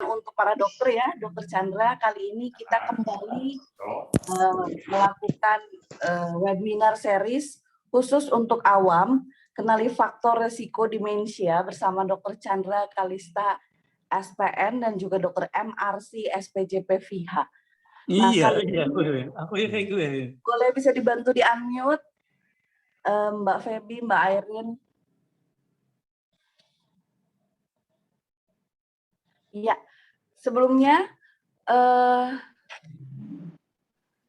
untuk para dokter ya, Dokter Chandra. Kali ini kita kembali melakukan webinar series khusus untuk awam, kenali faktor resiko demensia bersama Dokter Chandra Kalista SPN dan juga Dokter MRC SPJP FIH. Nah, Iya, gue. Boleh bisa dibantu di unmute, Mbak Feby, Mbak Airin. Iya, sebelumnya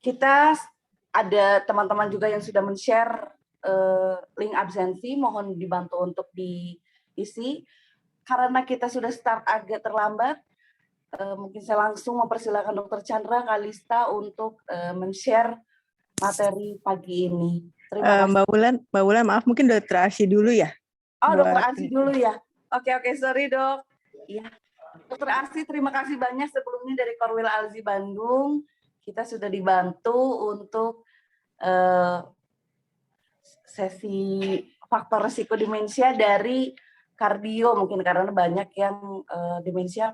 kita ada teman-teman juga yang sudah men-share link absensi, mohon dibantu untuk diisi. Karena kita sudah start agak terlambat, mungkin saya langsung mempersilakan Dr. Chandra Kalista untuk men-share materi pagi ini. Terima kasih. Mbak Wulan, maaf mungkin Dr. Arsi dulu ya? Oh, Dr. Arsi dulu ya? Oke, sorry dok. Iya, Dr. Arsi terima kasih banyak sebelumnya dari Korwil Alzi Bandung. Kita sudah dibantu untuk sesi faktor risiko demensia dari kardio, mungkin karena banyak yang demensia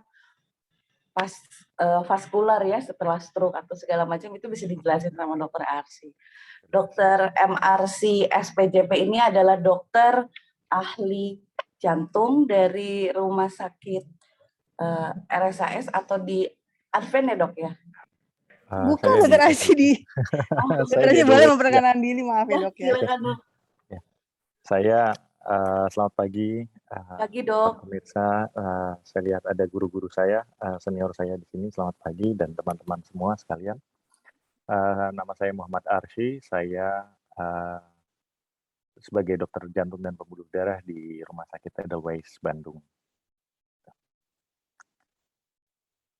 vaskular ya, setelah stroke atau segala macam, itu bisa dijelasin sama Dokter Arsi. Dokter MRC SPJP ini adalah dokter ahli jantung dari Rumah Sakit RSAS atau di Advent ya dok ya? Bukan Dokter Arsi di. Dokter Arsi boleh memperkenalkan diri, maaf ya dok ya. Silakan dok. Saya selamat pagi. Pagi dok. Pemirsa, saya lihat ada guru-guru saya, senior saya di sini. Selamat pagi dan teman-teman semua sekalian. Nama saya Muhammad Arsy. Saya sebagai dokter jantung dan pembuluh darah di Rumah Sakit Edelweiss Bandung.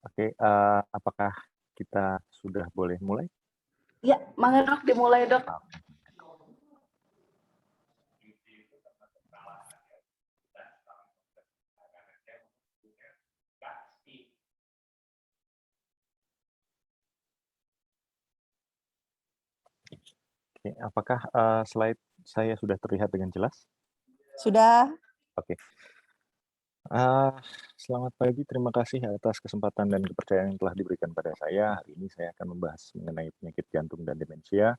Oke, apakah kita sudah boleh mulai? Ya, mangga dok, dimulai dok. Oke, apakah slide saya sudah terlihat dengan jelas? Sudah. Oke. Selamat pagi, terima kasih atas kesempatan dan kepercayaan yang telah diberikan pada saya. Hari ini saya akan membahas mengenai penyakit jantung dan demensia.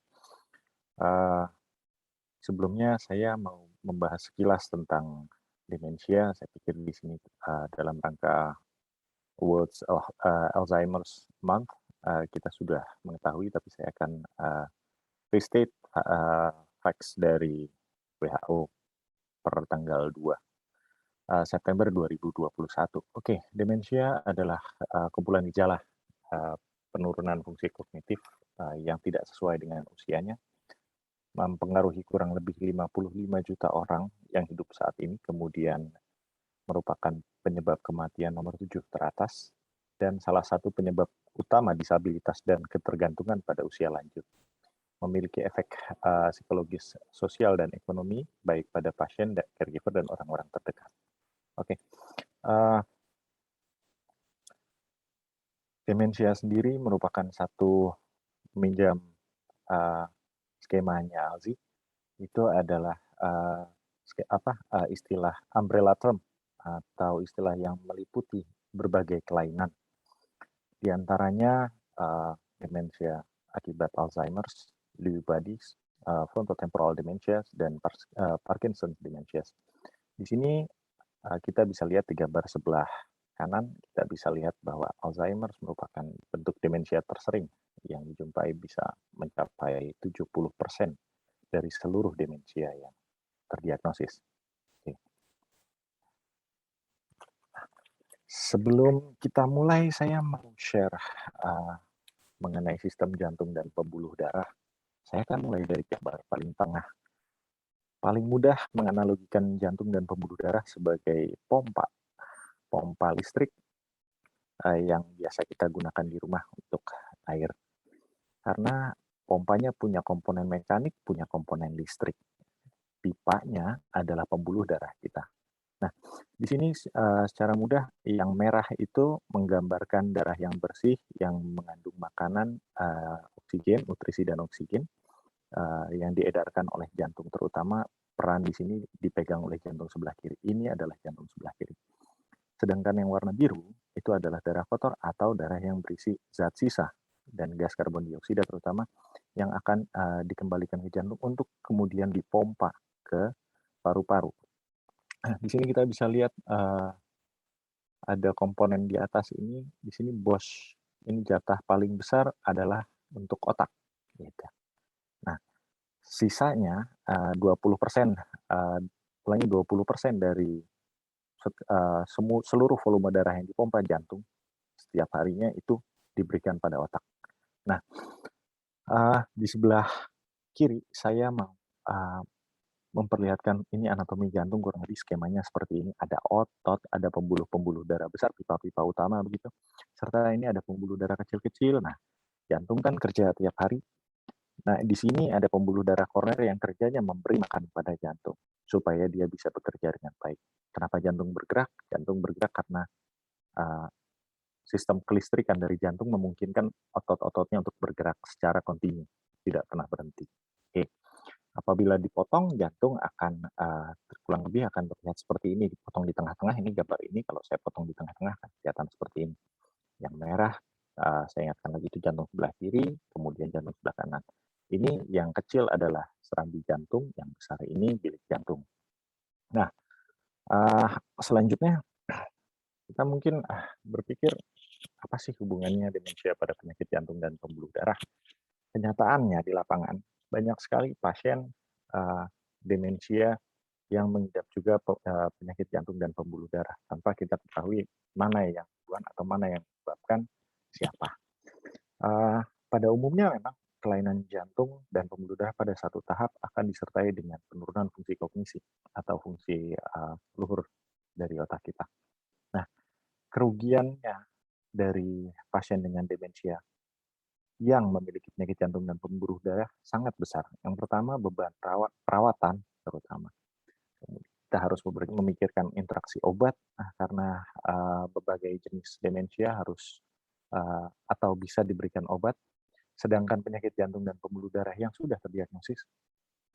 Sebelumnya saya mau membahas sekilas tentang demensia. Saya pikir di sini dalam rangka World Alzheimer's Month kita sudah mengetahui, tapi saya akan restate facts dari WHO per tanggal 2 September 2021. Oke, demensia adalah kumpulan gejala penurunan fungsi kognitif yang tidak sesuai dengan usianya, mempengaruhi kurang lebih 55 juta orang yang hidup saat ini, kemudian merupakan penyebab kematian nomor 7 teratas, dan salah satu penyebab utama disabilitas dan ketergantungan pada usia lanjut. Memiliki efek psikologis, sosial, dan ekonomi, baik pada pasien, caregiver, dan orang-orang terdekat. Oke. Demensia sendiri merupakan satu meminjam skemanya Alzi. Itu adalah istilah umbrella term atau istilah yang meliputi berbagai kelainan. Di antaranya demensia akibat Alzheimer's, Lewy bodies, frontotemporal dementia, dan Parkinson's dementia. Di sini kita bisa lihat di gambar sebelah kanan, kita bisa lihat bahwa Alzheimer's merupakan bentuk demensia tersering yang dijumpai bisa mencapai 70% dari seluruh demensia yang terdiagnosis. Oke. Sebelum kita mulai, saya mau share mengenai sistem jantung dan pembuluh darah. Saya akan mulai dari gambar paling tengah. Paling mudah menganalogikan jantung dan pembuluh darah sebagai pompa listrik yang biasa kita gunakan di rumah untuk air. Karena pompanya punya komponen mekanik, punya komponen listrik. Pipanya adalah pembuluh darah kita. Nah, di sini secara mudah yang merah itu menggambarkan darah yang bersih, yang mengandung makanan, oksigen, nutrisi dan oksigen yang diedarkan oleh jantung, terutama peran di sini dipegang oleh jantung sebelah kiri. Ini adalah jantung sebelah kiri. Sedangkan yang warna biru itu adalah darah kotor atau darah yang berisi zat sisa dan gas karbon dioksida terutama yang akan dikembalikan ke jantung untuk kemudian dipompa ke paru-paru. Di sini kita bisa lihat ada komponen di atas ini. Di sini BOS ini jatah paling besar adalah untuk otak. Gitu. Nah, sisanya 20%, ulangi 20% dari seluruh volume darah yang dipompa jantung setiap harinya itu diberikan pada otak. Nah, di sebelah kiri saya mau memperlihatkan ini anatomi jantung kurang lebih skemanya seperti ini. Ada otot, ada pembuluh-pembuluh darah besar, pipa-pipa utama begitu. Serta ini ada pembuluh darah kecil-kecil. Nah, jantung kan kerja tiap hari. Nah, di sini ada pembuluh darah koroner yang kerjanya memberi makan pada jantung supaya dia bisa bekerja dengan baik. Kenapa jantung bergerak? Jantung bergerak karena sistem kelistrikan dari jantung memungkinkan otot-ototnya untuk bergerak secara kontinu, tidak pernah berhenti. Oke. Apabila dipotong, jantung akan kurang lebih akan terlihat seperti ini. Dipotong di tengah-tengah, ini gambar ini. Kalau saya potong di tengah-tengah, akan kelihatan seperti ini. Yang merah, saya ingatkan lagi itu jantung sebelah kiri, kemudian jantung sebelah kanan. Ini yang kecil adalah serambi jantung, yang besar ini bilik jantung. Nah, selanjutnya kita mungkin berpikir, apa sih hubungannya demensia pada penyakit jantung dan pembuluh darah? Kenyataannya di lapangan, banyak sekali pasien demensia yang mengidap juga penyakit jantung dan pembuluh darah tanpa kita ketahui mana yang duluan atau mana yang menyebabkan siapa. Pada umumnya memang kelainan jantung dan pembuluh darah pada satu tahap akan disertai dengan penurunan fungsi kognisi atau fungsi luhur dari otak kita. Nah, kerugiannya dari pasien dengan demensia yang memiliki penyakit jantung dan pembuluh darah sangat besar. Yang pertama, beban perawatan terutama. Kita harus memikirkan interaksi obat karena berbagai jenis demensia harus atau bisa diberikan obat. Sedangkan penyakit jantung dan pembuluh darah yang sudah terdiagnosis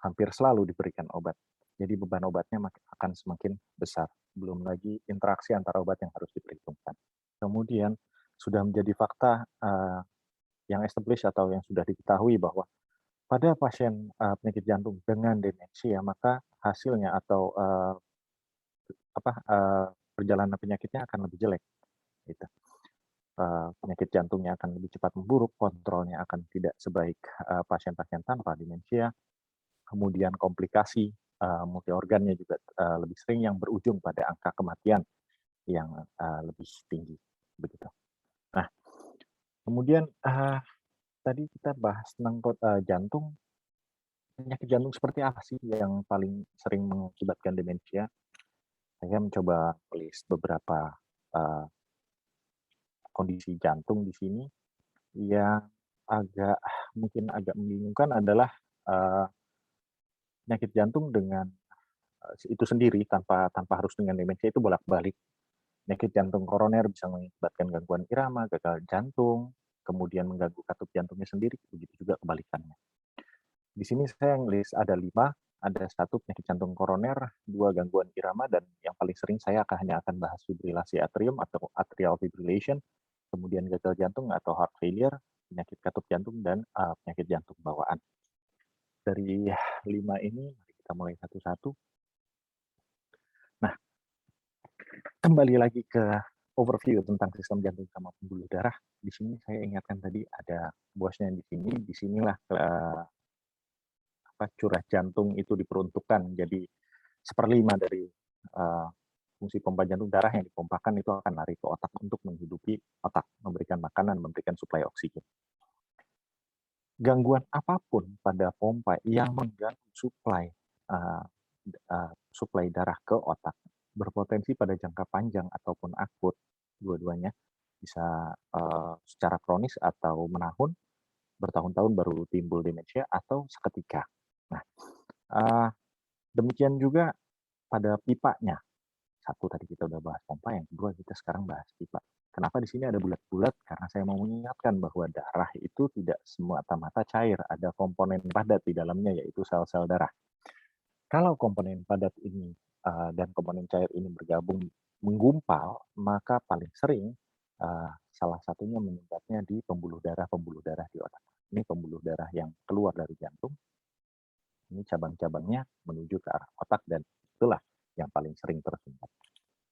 hampir selalu diberikan obat. Jadi beban obatnya akan semakin besar. Belum lagi interaksi antara obat yang harus diperhitungkan. Kemudian sudah menjadi fakta yang established atau yang sudah diketahui bahwa pada pasien penyakit jantung dengan demensia maka hasilnya atau perjalanan penyakitnya akan lebih jelek. Gitu. Penyakit jantungnya akan lebih cepat memburuk, kontrolnya akan tidak sebaik pasien-pasien tanpa demensia. Kemudian komplikasi multiorgannya juga lebih sering yang berujung pada angka kematian yang lebih tinggi. Begitu. Nah, kemudian tadi kita bahas tentang jantung. Penyakit jantung seperti apa sih yang paling sering mengakibatkan demensia? Saya mencoba list beberapa kondisi jantung di sini. Yang mungkin agak membingungkan adalah penyakit jantung dengan itu sendiri tanpa harus dengan demensia itu bolak-balik. Penyakit jantung koroner bisa mengakibatkan gangguan irama, gagal jantung, kemudian mengganggu katup jantungnya sendiri, begitu juga kebalikannya. Di sini saya list ada 5, ada 1 penyakit jantung koroner, 2 gangguan irama, dan yang paling sering saya hanya akan bahas fibrilasi atrium atau atrial fibrillation, kemudian gagal jantung atau heart failure, penyakit katup jantung, dan penyakit jantung bawaan. Dari 5 ini, mari kita mulai satu-satu. Nah, kembali lagi ke overview tentang sistem jantung sama pembuluh darah. Di sini saya ingatkan tadi ada bosnya di sini. Disinilah curah jantung itu diperuntukkan. Jadi 1/5 dari fungsi pompa jantung, darah yang dipompakan itu akan lari ke otak untuk menghidupi otak, memberikan makanan, memberikan suplai oksigen. Gangguan apapun pada pompa yang mengganggu suplai darah ke otak berpotensi pada jangka panjang ataupun akut, dua-duanya bisa secara kronis atau menahun, bertahun-tahun baru timbul demensia atau seketika. Nah, demikian juga pada pipanya. Satu tadi kita udah bahas pompa, yang kedua kita sekarang bahas pipa. Kenapa di sini ada bulat-bulat? Karena saya mau mengingatkan bahwa darah itu tidak semata-mata cair, ada komponen padat di dalamnya yaitu sel-sel darah. Kalau komponen padat ini dan komponen cair ini bergabung menggumpal, maka paling sering salah satunya menyebabnya di pembuluh darah di otak. Ini pembuluh darah yang keluar dari jantung, ini cabang-cabangnya menuju ke arah otak dan itulah yang paling sering tersumbat.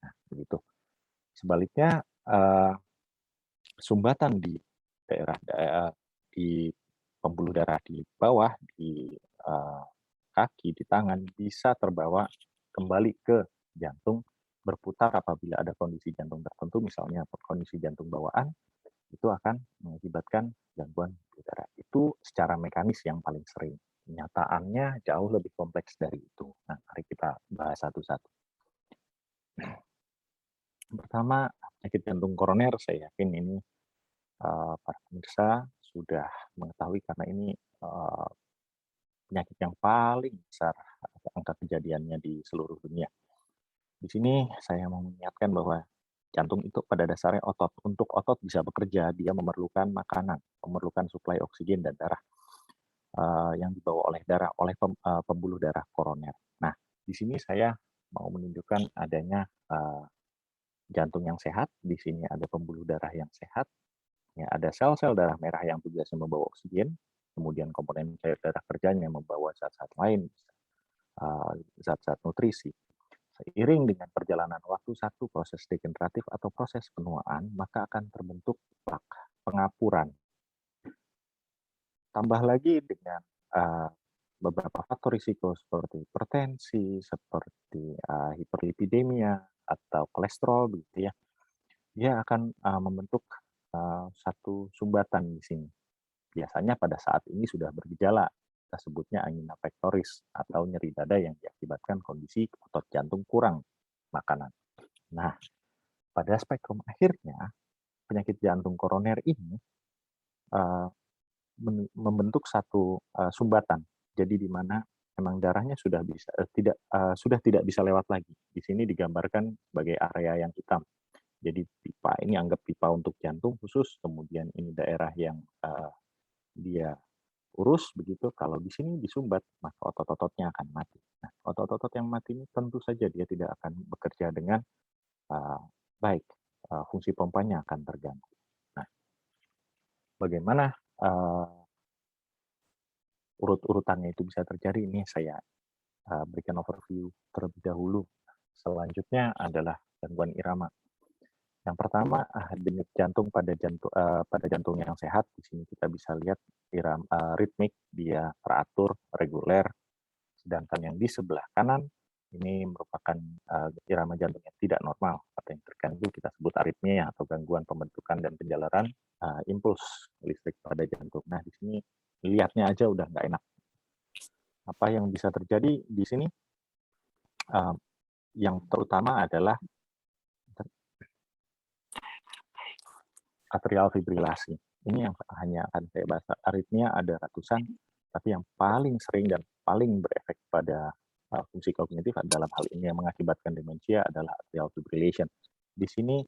Nah, begitu. Sebaliknya, sumbatan di daerah di pembuluh darah di bawah, di kaki, di tangan, bisa terbawa kembali ke jantung, berputar apabila ada kondisi jantung tertentu, misalnya kondisi jantung bawaan, itu akan mengakibatkan gangguan pembuluh darah. Itu secara mekanis yang paling sering. Kenyataannya jauh lebih kompleks dari itu. Nah, mari kita bahas satu-satu. Pertama, penyakit jantung koroner, saya yakin ini para pemirsa sudah mengetahui karena ini penyakit yang paling besar angka kejadiannya di seluruh dunia. Di sini saya mau mengingatkan bahwa jantung itu pada dasarnya otot. Untuk otot bisa bekerja, dia memerlukan makanan, memerlukan suplai oksigen dan darah yang dibawa oleh darah, oleh pembuluh darah koroner. Nah, di sini saya mau menunjukkan adanya jantung yang sehat, di sini ada pembuluh darah yang sehat, ya, ada sel-sel darah merah yang tugasnya membawa oksigen, kemudian komponen cair darah kerjanya membawa zat-zat lain, zat-zat nutrisi. Seiring dengan perjalanan waktu, satu proses degeneratif atau proses penuaan, maka akan terbentuk plak, pengapuran. Tambah lagi dengan beberapa faktor risiko seperti hipertensi, seperti hiperlipidemia, atau kolesterol, begitu ya. Dia akan membentuk satu sumbatan di sini. Biasanya pada saat ini sudah bergejala, kita sebutnya angina pectoris atau nyeri dada yang diakibatkan kondisi otot jantung kurang makanan. Nah, pada spektrum akhirnya, penyakit jantung koroner ini membentuk satu sumbatan. Jadi di mana memang darahnya sudah tidak bisa lewat lagi. Di sini digambarkan sebagai area yang hitam. Jadi pipa ini anggap pipa untuk jantung khusus, kemudian ini daerah yang dia urus begitu. Kalau di sini disumbat, maka otot-ototnya akan mati. Nah, otot-otot yang mati ini tentu saja dia tidak akan bekerja dengan baik, fungsi pompanya akan terganggu. Nah, bagaimana urut-urutannya itu bisa terjadi? Ini saya berikan overview terlebih dahulu. Selanjutnya adalah gangguan irama. Yang pertama, denyut jantung pada jantung yang sehat. Di sini kita bisa lihat ritmik, dia teratur, reguler. Sedangkan yang di sebelah kanan ini merupakan irama jantung yang tidak normal atau yang terganggu, kita sebut aritmia atau gangguan pembentukan dan penjalaran impuls listrik pada jantung. Nah, di sini lihatnya aja udah nggak enak. Apa yang bisa terjadi di sini? Yang terutama adalah atrial fibrilasi. Ini yang hanya akan saya bahas. Aritmia ada ratusan, tapi yang paling sering dan paling berefek pada fungsi kognitif dalam hal ini yang mengakibatkan demensia adalah atrial fibrillation. Di sini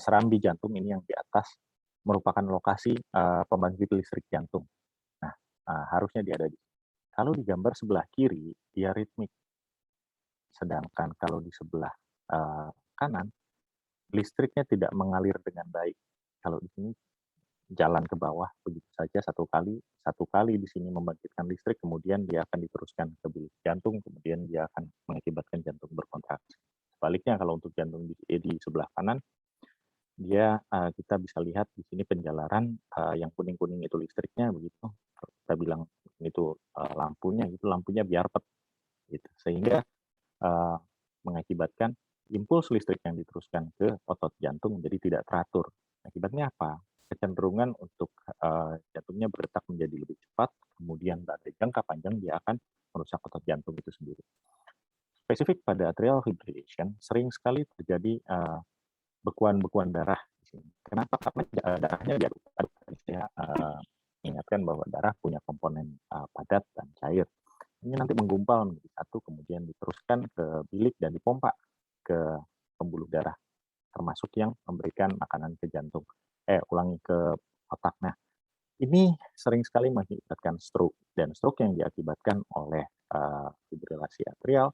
serambi jantung ini yang di atas merupakan lokasi pembangkit listrik jantung. Nah, harusnya dia ada di sini. Kalau di gambar sebelah kiri, dia ritmik. Sedangkan kalau di sebelah kanan, listriknya tidak mengalir dengan baik. Kalau di sini jalan ke bawah begitu saja satu kali di sini membangkitkan listrik, kemudian dia akan diteruskan ke bilik jantung, kemudian dia akan mengakibatkan jantung berkontraksi. Sebaliknya kalau untuk jantung di sebelah kanan, dia kita bisa lihat di sini penjalaran yang kuning-kuning itu listriknya begitu. Kita bilang itu lampunya biarpet gitu. Sehingga mengakibatkan impuls listrik yang diteruskan ke otot jantung menjadi tidak teratur. Akibatnya apa? Kecenderungan untuk jantungnya berdetak menjadi lebih cepat, kemudian pada jangka panjang dia akan merusak otot jantung itu sendiri. Spesifik pada atrial fibrillation, sering sekali terjadi bekuan-bekuan darah di sini. Kenapa? Karena darahnya diaduk-aduk. Saya ingatkan bahwa darah punya komponen padat dan cair. Ini nanti menggumpal menjadi satu, kemudian diteruskan ke bilik dan dipompa ke pembuluh darah, termasuk yang memberikan makanan ke jantung. Ke otak. Nah, ini sering sekali mengakibatkan stroke, dan stroke yang diakibatkan oleh fibrilasi atrial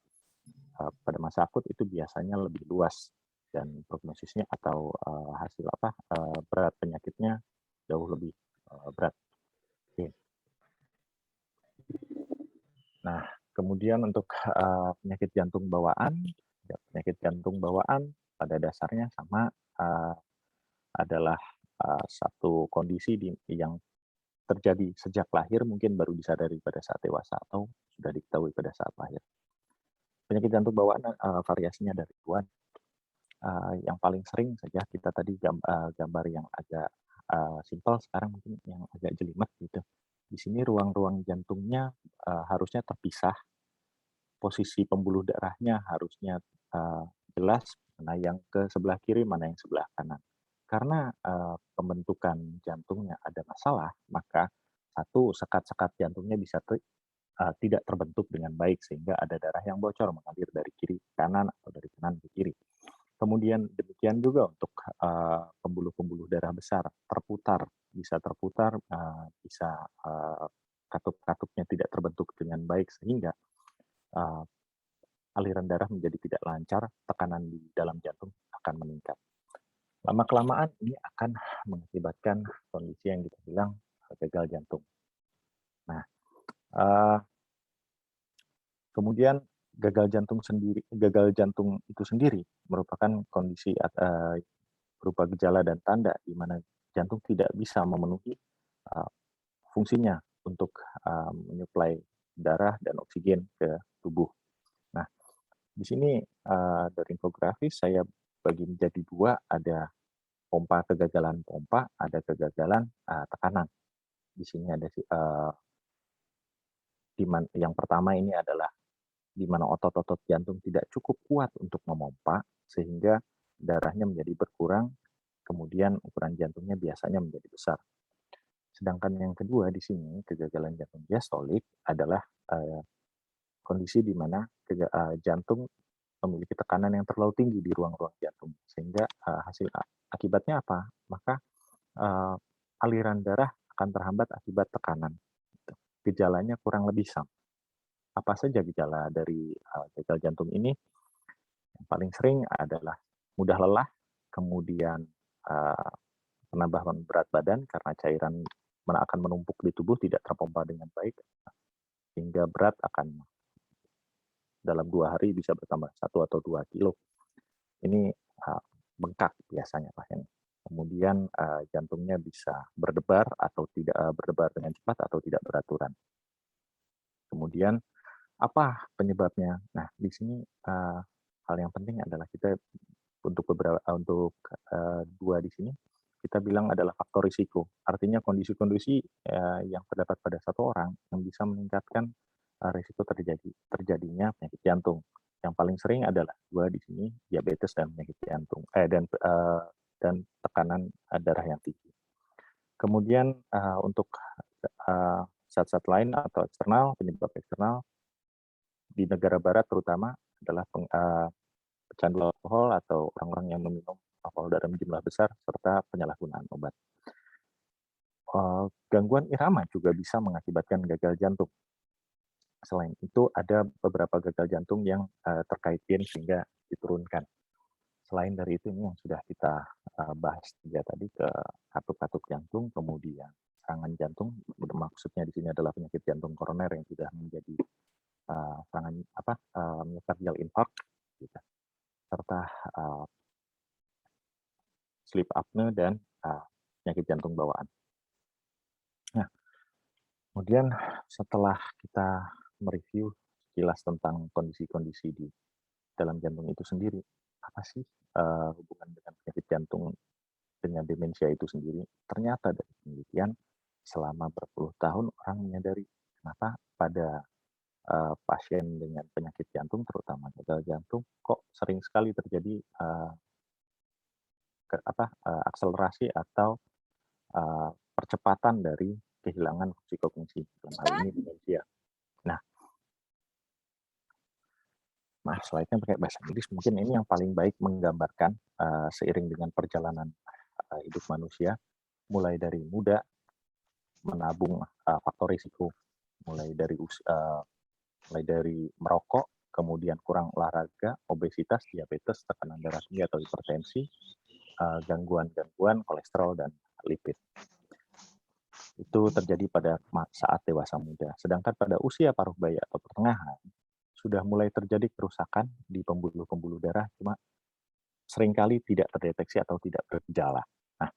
pada masa akut itu biasanya lebih luas. dan prognosisnya atau hasil berat penyakitnya jauh lebih berat. Oke. Nah, kemudian untuk penyakit jantung bawaan pada dasarnya sama, adalah satu kondisi yang terjadi sejak lahir, mungkin baru disadari pada saat dewasa atau sudah diketahui pada saat lahir. Penyakit jantung bawaan variasinya ada ribuan. Yang paling sering saja kita tadi gambar yang agak simpel, sekarang mungkin yang agak jelimet gitu. Di sini ruang-ruang jantungnya harusnya terpisah, posisi pembuluh darahnya harusnya jelas, mana yang ke sebelah kiri, mana yang sebelah kanan. Karena pembentukan jantungnya ada masalah, maka satu, sekat-sekat jantungnya bisa tidak terbentuk dengan baik, sehingga ada darah yang bocor mengalir dari kiri ke kanan atau dari kanan ke kiri. Kemudian demikian juga untuk pembuluh-pembuluh darah besar bisa terputar, bisa katup-katupnya tidak terbentuk dengan baik, sehingga aliran darah menjadi tidak lancar, tekanan di dalam jantung akan meningkat. Lama-kelamaan ini akan mengakibatkan kondisi yang kita bilang gagal jantung. Nah, kemudian gagal jantung itu sendiri merupakan kondisi berupa gejala dan tanda di mana jantung tidak bisa memenuhi fungsinya untuk menyuplai darah dan oksigen ke tubuh. Nah, di sini dari infografis saya bagi menjadi dua, ada kegagalan pompa, ada kegagalan tekanan. Di sini ada yang pertama ini adalah di mana otot-otot jantung tidak cukup kuat untuk memompa, sehingga darahnya menjadi berkurang, kemudian ukuran jantungnya biasanya menjadi besar. Sedangkan yang kedua di sini, kegagalan jantung diastolik adalah kondisi di mana jantung memiliki tekanan yang terlalu tinggi di ruang-ruang jantung, sehingga akibatnya apa? Maka aliran darah akan terhambat akibat tekanan. Gejalanya kurang lebih sama. Apa saja gejala dari gagal jantung ini? Yang paling sering adalah mudah lelah, kemudian penambahan berat badan karena cairan akan menumpuk di tubuh, tidak terpompa dengan baik, sehingga berat akan dalam 2 hari bisa bertambah 1 atau 2 kilo. Ini bengkak biasanya pasien. Kemudian jantungnya bisa berdebar atau tidak berdebar dengan cepat atau tidak beraturan. Kemudian apa penyebabnya? Nah, di sini hal yang penting adalah kita untuk dua di sini kita bilang adalah faktor risiko. Artinya kondisi-kondisi yang terdapat pada satu orang yang bisa meningkatkan risiko terjadinya penyakit jantung. Yang paling sering adalah dua di sini, diabetes dan penyakit jantung dan tekanan darah yang tinggi. Kemudian untuk zat-zat lain atau eksternal, penyebab eksternal di negara barat terutama adalah pecandu alkohol atau orang-orang yang meminum alkohol dalam jumlah besar serta penyalahgunaan obat. Gangguan irama juga bisa mengakibatkan gagal jantung. Selain itu ada beberapa gagal jantung yang terkait gen sehingga diturunkan. Selain dari itu, ini yang sudah kita bahas juga tadi, ke katup-katup jantung, kemudian serangan jantung, maksudnya di sini adalah penyakit jantung koroner yang sudah menjadi serangan myocardial infarct, gitu, serta sleep apnea dan penyakit jantung bawaan. Nah, kemudian setelah kita mereview sekilas tentang kondisi-kondisi di dalam jantung itu sendiri, apa sih hubungan dengan penyakit jantung dengan demensia itu sendiri? Ternyata dari penelitian selama berpuluh tahun orang menyadari kenapa pada pasien dengan penyakit jantung, terutama gagal jantung, kok sering sekali terjadi akselerasi atau percepatan dari kehilangan fungsi kognisi, dalam hal ini demensia. Nah, slide-nya pakai bahasa Inggris, mungkin ini yang paling baik menggambarkan seiring dengan perjalanan hidup manusia, mulai dari muda, menabung faktor risiko, mulai dari merokok, kemudian kurang olahraga, obesitas, diabetes, tekanan darah tinggi atau hipertensi, gangguan-gangguan kolesterol dan lipid. Itu terjadi pada saat dewasa muda. Sedangkan pada usia paruh baya atau pertengahan, sudah mulai terjadi kerusakan di pembuluh-pembuluh darah, cuma seringkali tidak terdeteksi atau tidak bergejala. Nah,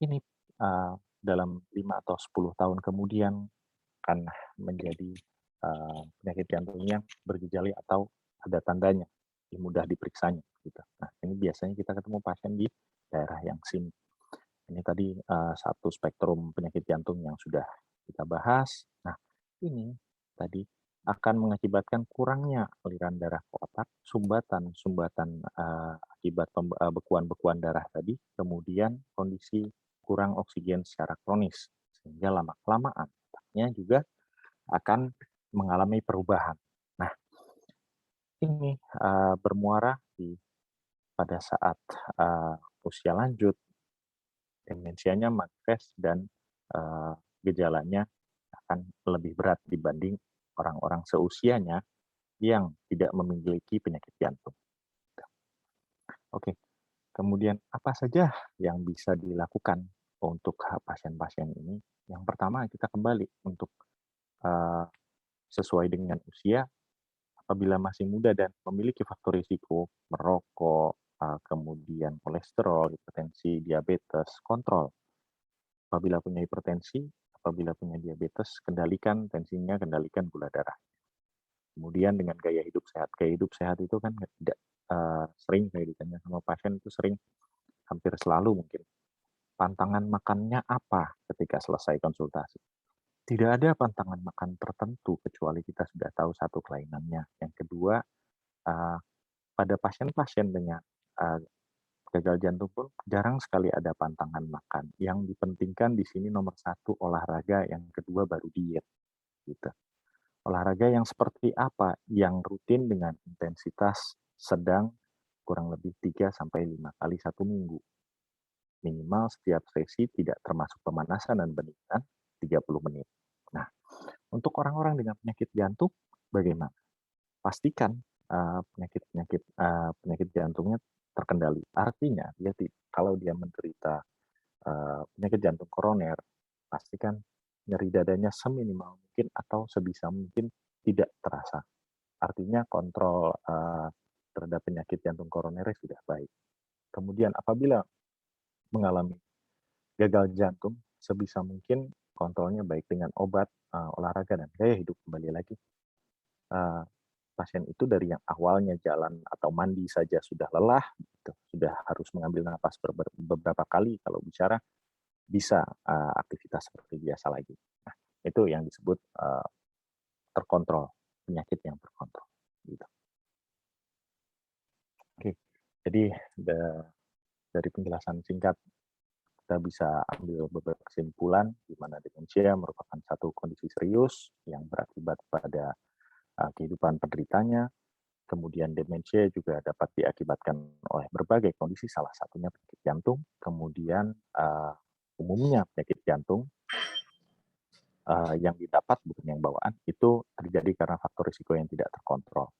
ini dalam 5 atau 10 tahun kemudian akan menjadi penyakit jantung yang bergejala atau ada tandanya, mudah diperiksanya. Gitu. Nah, ini biasanya kita ketemu pasien di daerah yang sini. Ini tadi satu spektrum penyakit jantung yang sudah kita bahas. Nah, ini tadi akan mengakibatkan kurangnya aliran darah ke otak, sumbatan akibat bekuan-bekuan darah tadi, kemudian kondisi kurang oksigen secara kronis, sehingga lama-kelamaan otaknya juga akan mengalami perubahan. Nah, ini bermuara pada saat usia lanjut, demensianya manifest dan gejalanya akan lebih berat dibanding orang-orang seusianya yang tidak memiliki penyakit jantung. Oke, kemudian apa saja yang bisa dilakukan untuk pasien-pasien ini? Yang pertama, kita kembali untuk sesuai dengan usia, apabila masih muda dan memiliki faktor risiko merokok, kemudian kolesterol, hipertensi, diabetes, kontrol. Apabila punya hipertensi, apabila punya diabetes, kendalikan tensinya, kendalikan gula darah. Kemudian dengan gaya hidup sehat. Gaya hidup sehat itu kan tidak sering saya ditanya sama pasien, itu sering, hampir selalu mungkin. Pantangan makannya apa ketika selesai konsultasi? Tidak ada pantangan makan tertentu kecuali kita sudah tahu satu kelainannya. Yang kedua, pada pasien-pasien dengan gagal jantung pun jarang sekali ada pantangan makan. Yang dipentingkan di sini nomor satu olahraga, yang kedua baru diet. Gitu. Olahraga yang seperti apa? Yang rutin dengan intensitas sedang kurang lebih 3-5 kali satu minggu. Minimal setiap sesi tidak termasuk pemanasan dan pendinginan 30 menit. Nah, untuk orang-orang dengan penyakit jantung, bagaimana? Pastikan penyakit jantungnya terkendali. Artinya, kalau dia menderita penyakit jantung koroner, pastikan nyeri dadanya seminimal mungkin atau sebisa mungkin tidak terasa. Artinya kontrol terhadap penyakit jantung koroner sudah baik. Kemudian apabila mengalami gagal jantung, sebisa mungkin kontrolnya baik dengan obat, olahraga, dan gaya hidup. Kembali lagi, pasien itu dari yang awalnya jalan atau mandi saja sudah lelah, gitu, sudah harus mengambil napas beberapa kali kalau bicara, bisa aktivitas seperti biasa lagi. Nah, itu yang disebut terkontrol, penyakit yang terkontrol. Gitu. Oke, jadi dari penjelasan singkat, kita bisa ambil beberapa kesimpulan di mana demensia merupakan satu kondisi serius yang berakibat pada kehidupan penderitanya. Kemudian demensia juga dapat diakibatkan oleh berbagai kondisi, salah satunya penyakit jantung. Kemudian umumnya penyakit jantung yang didapat, bukan yang bawaan, itu terjadi karena faktor risiko yang tidak terkontrol.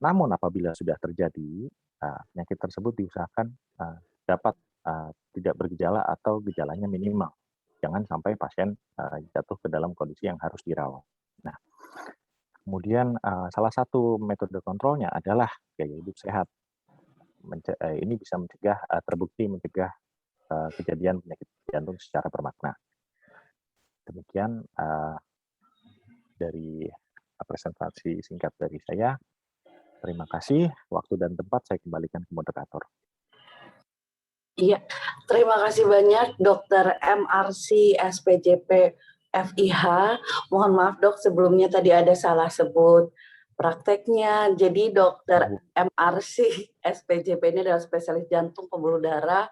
Namun apabila sudah terjadi, penyakit tersebut diusahakan dapat tidak bergejala atau gejalanya minimal. Jangan sampai pasien jatuh ke dalam kondisi yang harus dirawat. Nah, kemudian salah satu metode kontrolnya adalah gaya hidup sehat. Ini bisa terbukti mencegah kejadian penyakit jantung secara bermakna. Demikian dari presentasi singkat dari saya. Terima kasih. Waktu dan tempat saya kembalikan ke moderator. Iya, terima kasih banyak Dr. MRC SPJP FIH. Mohon maaf dok, sebelumnya tadi ada salah sebut prakteknya. Jadi Dr. MRC SPJP ini adalah spesialis jantung pembuluh darah,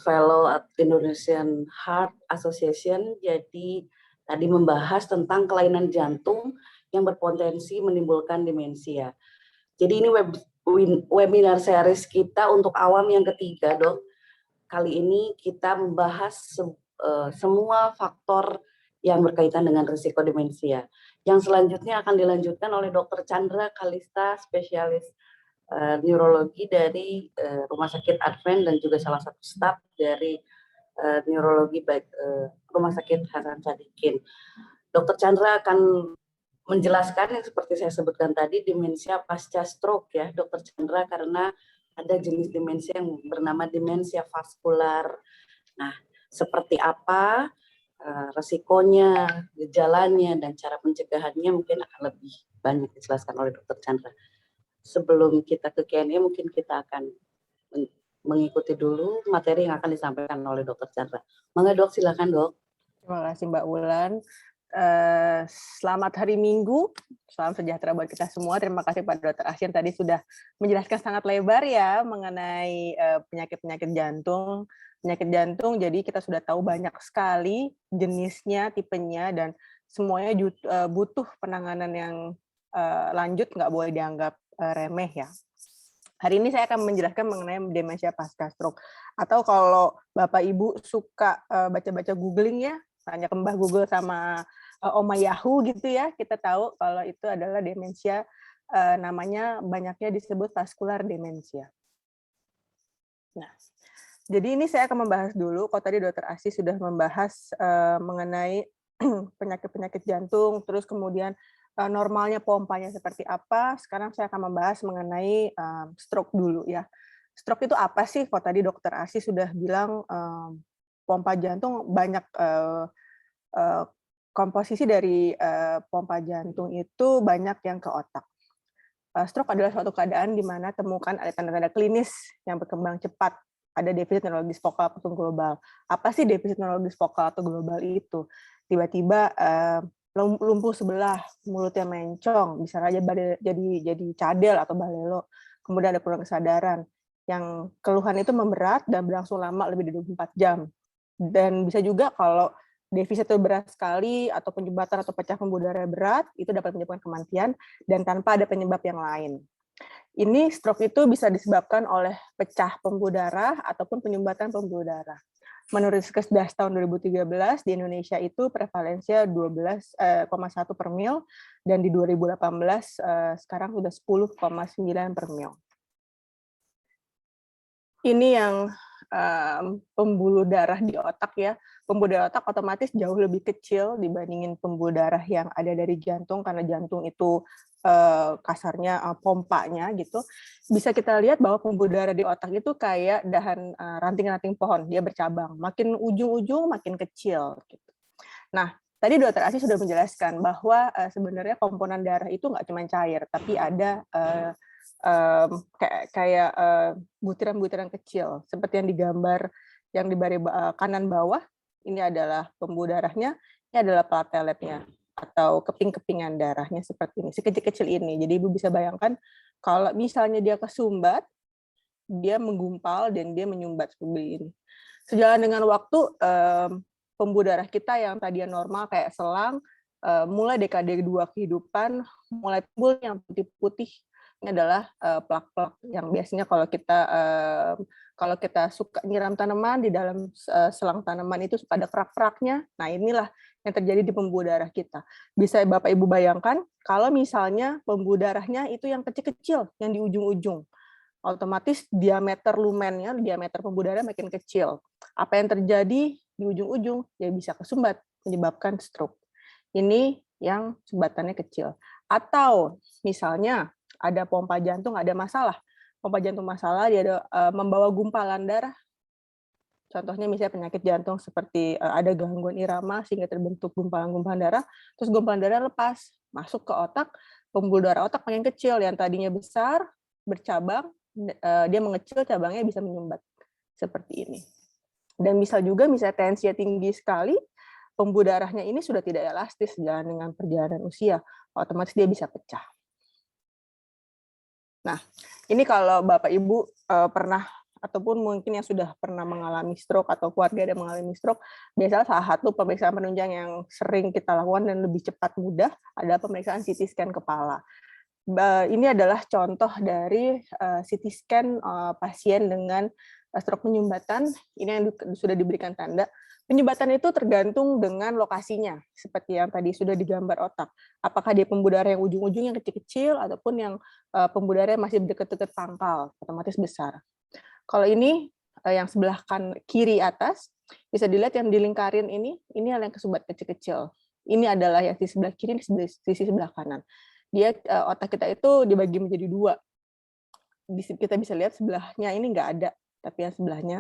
Fellow at Indonesian Heart Association. Jadi tadi membahas tentang kelainan jantung yang berpotensi menimbulkan demensia. Jadi ini webinar series kita untuk awam yang ketiga, dok. Kali ini kita membahas semua faktor yang berkaitan dengan risiko demensia. Yang selanjutnya akan dilanjutkan oleh Dr. Chandra Kalista, spesialis neurologi dari Rumah Sakit Advent dan juga salah satu staf dari neurologi baik Rumah Sakit Hasan Sadikin. Dr. Chandra akan menjelaskan yang seperti saya sebutkan tadi, demensia pasca stroke ya, Dr. Chandra, karena ada jenis demensia yang bernama demensia vaskular. Nah, seperti apa resikonya, gejalanya, dan cara pencegahannya mungkin akan lebih banyak dijelaskan oleh Dr. Chandra. Sebelum kita ke Q&A, mungkin kita akan mengikuti dulu materi yang akan disampaikan oleh Dr. Chandra. Mangga Dok, silakan Dok. Terima kasih Mbak Wulan. Selamat hari Minggu, salam sejahtera buat kita semua. Terima kasih Pak Dr. Asyin tadi sudah menjelaskan sangat lebar ya mengenai penyakit-penyakit jantung. Penyakit jantung, jadi kita sudah tahu banyak sekali jenisnya, tipenya, dan semuanya butuh penanganan yang lanjut, nggak boleh dianggap remeh ya. Hari ini saya akan menjelaskan mengenai demensia pasca stroke. Atau kalau Bapak Ibu suka baca-baca googling ya, tanya ke Mbah Google sama Oma Yahoo gitu ya, kita tahu kalau itu adalah demensia, namanya banyaknya disebut vaskular demensia. Nah, jadi ini saya akan membahas dulu, kalau tadi Dr. Asy sudah membahas mengenai penyakit-penyakit jantung, terus kemudian normalnya pompanya seperti apa, sekarang saya akan membahas mengenai stroke dulu ya. Stroke itu apa sih? Kalau tadi Dr. Asy sudah bilang pompa jantung banyak komposisi dari pompa jantung itu banyak yang ke otak. Stroke adalah suatu keadaan di mana temukan ada tanda-tanda klinis yang berkembang cepat, ada defisit neurologis vokal ataupun global. Apa sih defisit neurologis vokal atau global itu? Tiba-tiba lumpuh sebelah, mulutnya mencong, bisa saja jadi cadel atau balelo. Kemudian ada penurunan kesadaran. Yang keluhan itu memberat dan berlangsung lama lebih dari 24 jam. Dan bisa juga kalau defisit itu berat sekali atau penyumbatan atau pecah pembuluh darah berat, itu dapat menyebabkan kematian dan tanpa ada penyebab yang lain. Ini stroke itu bisa disebabkan oleh pecah pembuluh darah ataupun penyumbatan pembuluh darah. Menurut Riskesdas tahun 2013 di Indonesia itu prevalensinya 12,1 per mil dan di 2018 sekarang sudah 10,9 per mil. Ini yang pembuluh darah di otak ya. Pembuluh darah otak otomatis jauh lebih kecil dibandingin pembuluh darah yang ada dari jantung, karena jantung itu kasarnya pompanya gitu. Bisa kita lihat bahwa pembuluh darah di otak itu kayak dahan ranting-ranting pohon, dia bercabang, makin ujung-ujung makin kecil gitu. Nah, tadi Dr. Asy sudah menjelaskan bahwa sebenarnya komponen darah itu nggak cuma cair, tapi ada kayak butiran-butiran kecil seperti yang digambar yang di baris kanan bawah. Ini adalah pembuluh darahnya, ini adalah plateletnya atau keping-kepingan darahnya seperti ini, sekecil-kecil ini. Jadi Ibu bisa bayangkan kalau misalnya dia kesumbat, dia menggumpal dan dia menyumbat seperti ini. Sejalan dengan waktu, pembuluh darah kita yang tadinya normal kayak selang, mulai dekade 2 kehidupan, mulai timbul yang putih-putih. Ini adalah plak-plak yang biasanya kalau kita suka nyiram tanaman, di dalam selang tanaman itu suka ada kerak-keraknya. Nah, inilah yang terjadi di pembuluh darah kita. Bisa Bapak Ibu bayangkan kalau misalnya pembuluh darahnya itu yang kecil-kecil, yang di ujung-ujung. Otomatis diameter lumennya, diameter pembuluh darah makin kecil. Apa yang terjadi di ujung-ujung? Ya bisa kesumbat, menyebabkan stroke. Ini yang sumbatannya kecil. Atau misalnya ada pompa jantung, ada masalah. Pompa jantung masalah, dia ada membawa gumpalan darah. Contohnya misalnya penyakit jantung seperti ada gangguan irama sehingga terbentuk gumpalan-gumpalan darah, terus gumpalan darah lepas, masuk ke otak, pembuluh darah otak makin kecil, yang tadinya besar, bercabang, dia mengecil, cabangnya bisa menyumbat. Seperti ini. Dan bisa juga misalnya tensinya tinggi sekali, pembuluh darahnya ini sudah tidak elastis sejalan dengan perjalanan usia, otomatis dia bisa pecah. Nah, ini kalau Bapak Ibu pernah ataupun mungkin yang sudah pernah mengalami stroke atau keluarga ada mengalami stroke, biasanya salah satu pemeriksaan penunjang yang sering kita lakukan dan lebih cepat mudah adalah pemeriksaan CT scan kepala. Ini adalah contoh dari CT scan pasien dengan Stroke penyumbatan, ini yang sudah diberikan tanda. Penyumbatan itu tergantung dengan lokasinya, seperti yang tadi sudah digambar otak. Apakah dia pembuluh darah yang ujung-ujung yang kecil-kecil, ataupun yang pembuluh darah yang masih dekat-dekat pangkal, otomatis besar. Kalau ini yang sebelah kiri atas, bisa dilihat yang dilingkarin ini adalah yang kesumbat kecil-kecil. Ini adalah yang di sebelah kiri, di sisi sebelah kanan. Dia otak kita itu dibagi menjadi dua. Kita bisa lihat sebelahnya ini nggak ada, tapi yang sebelahnya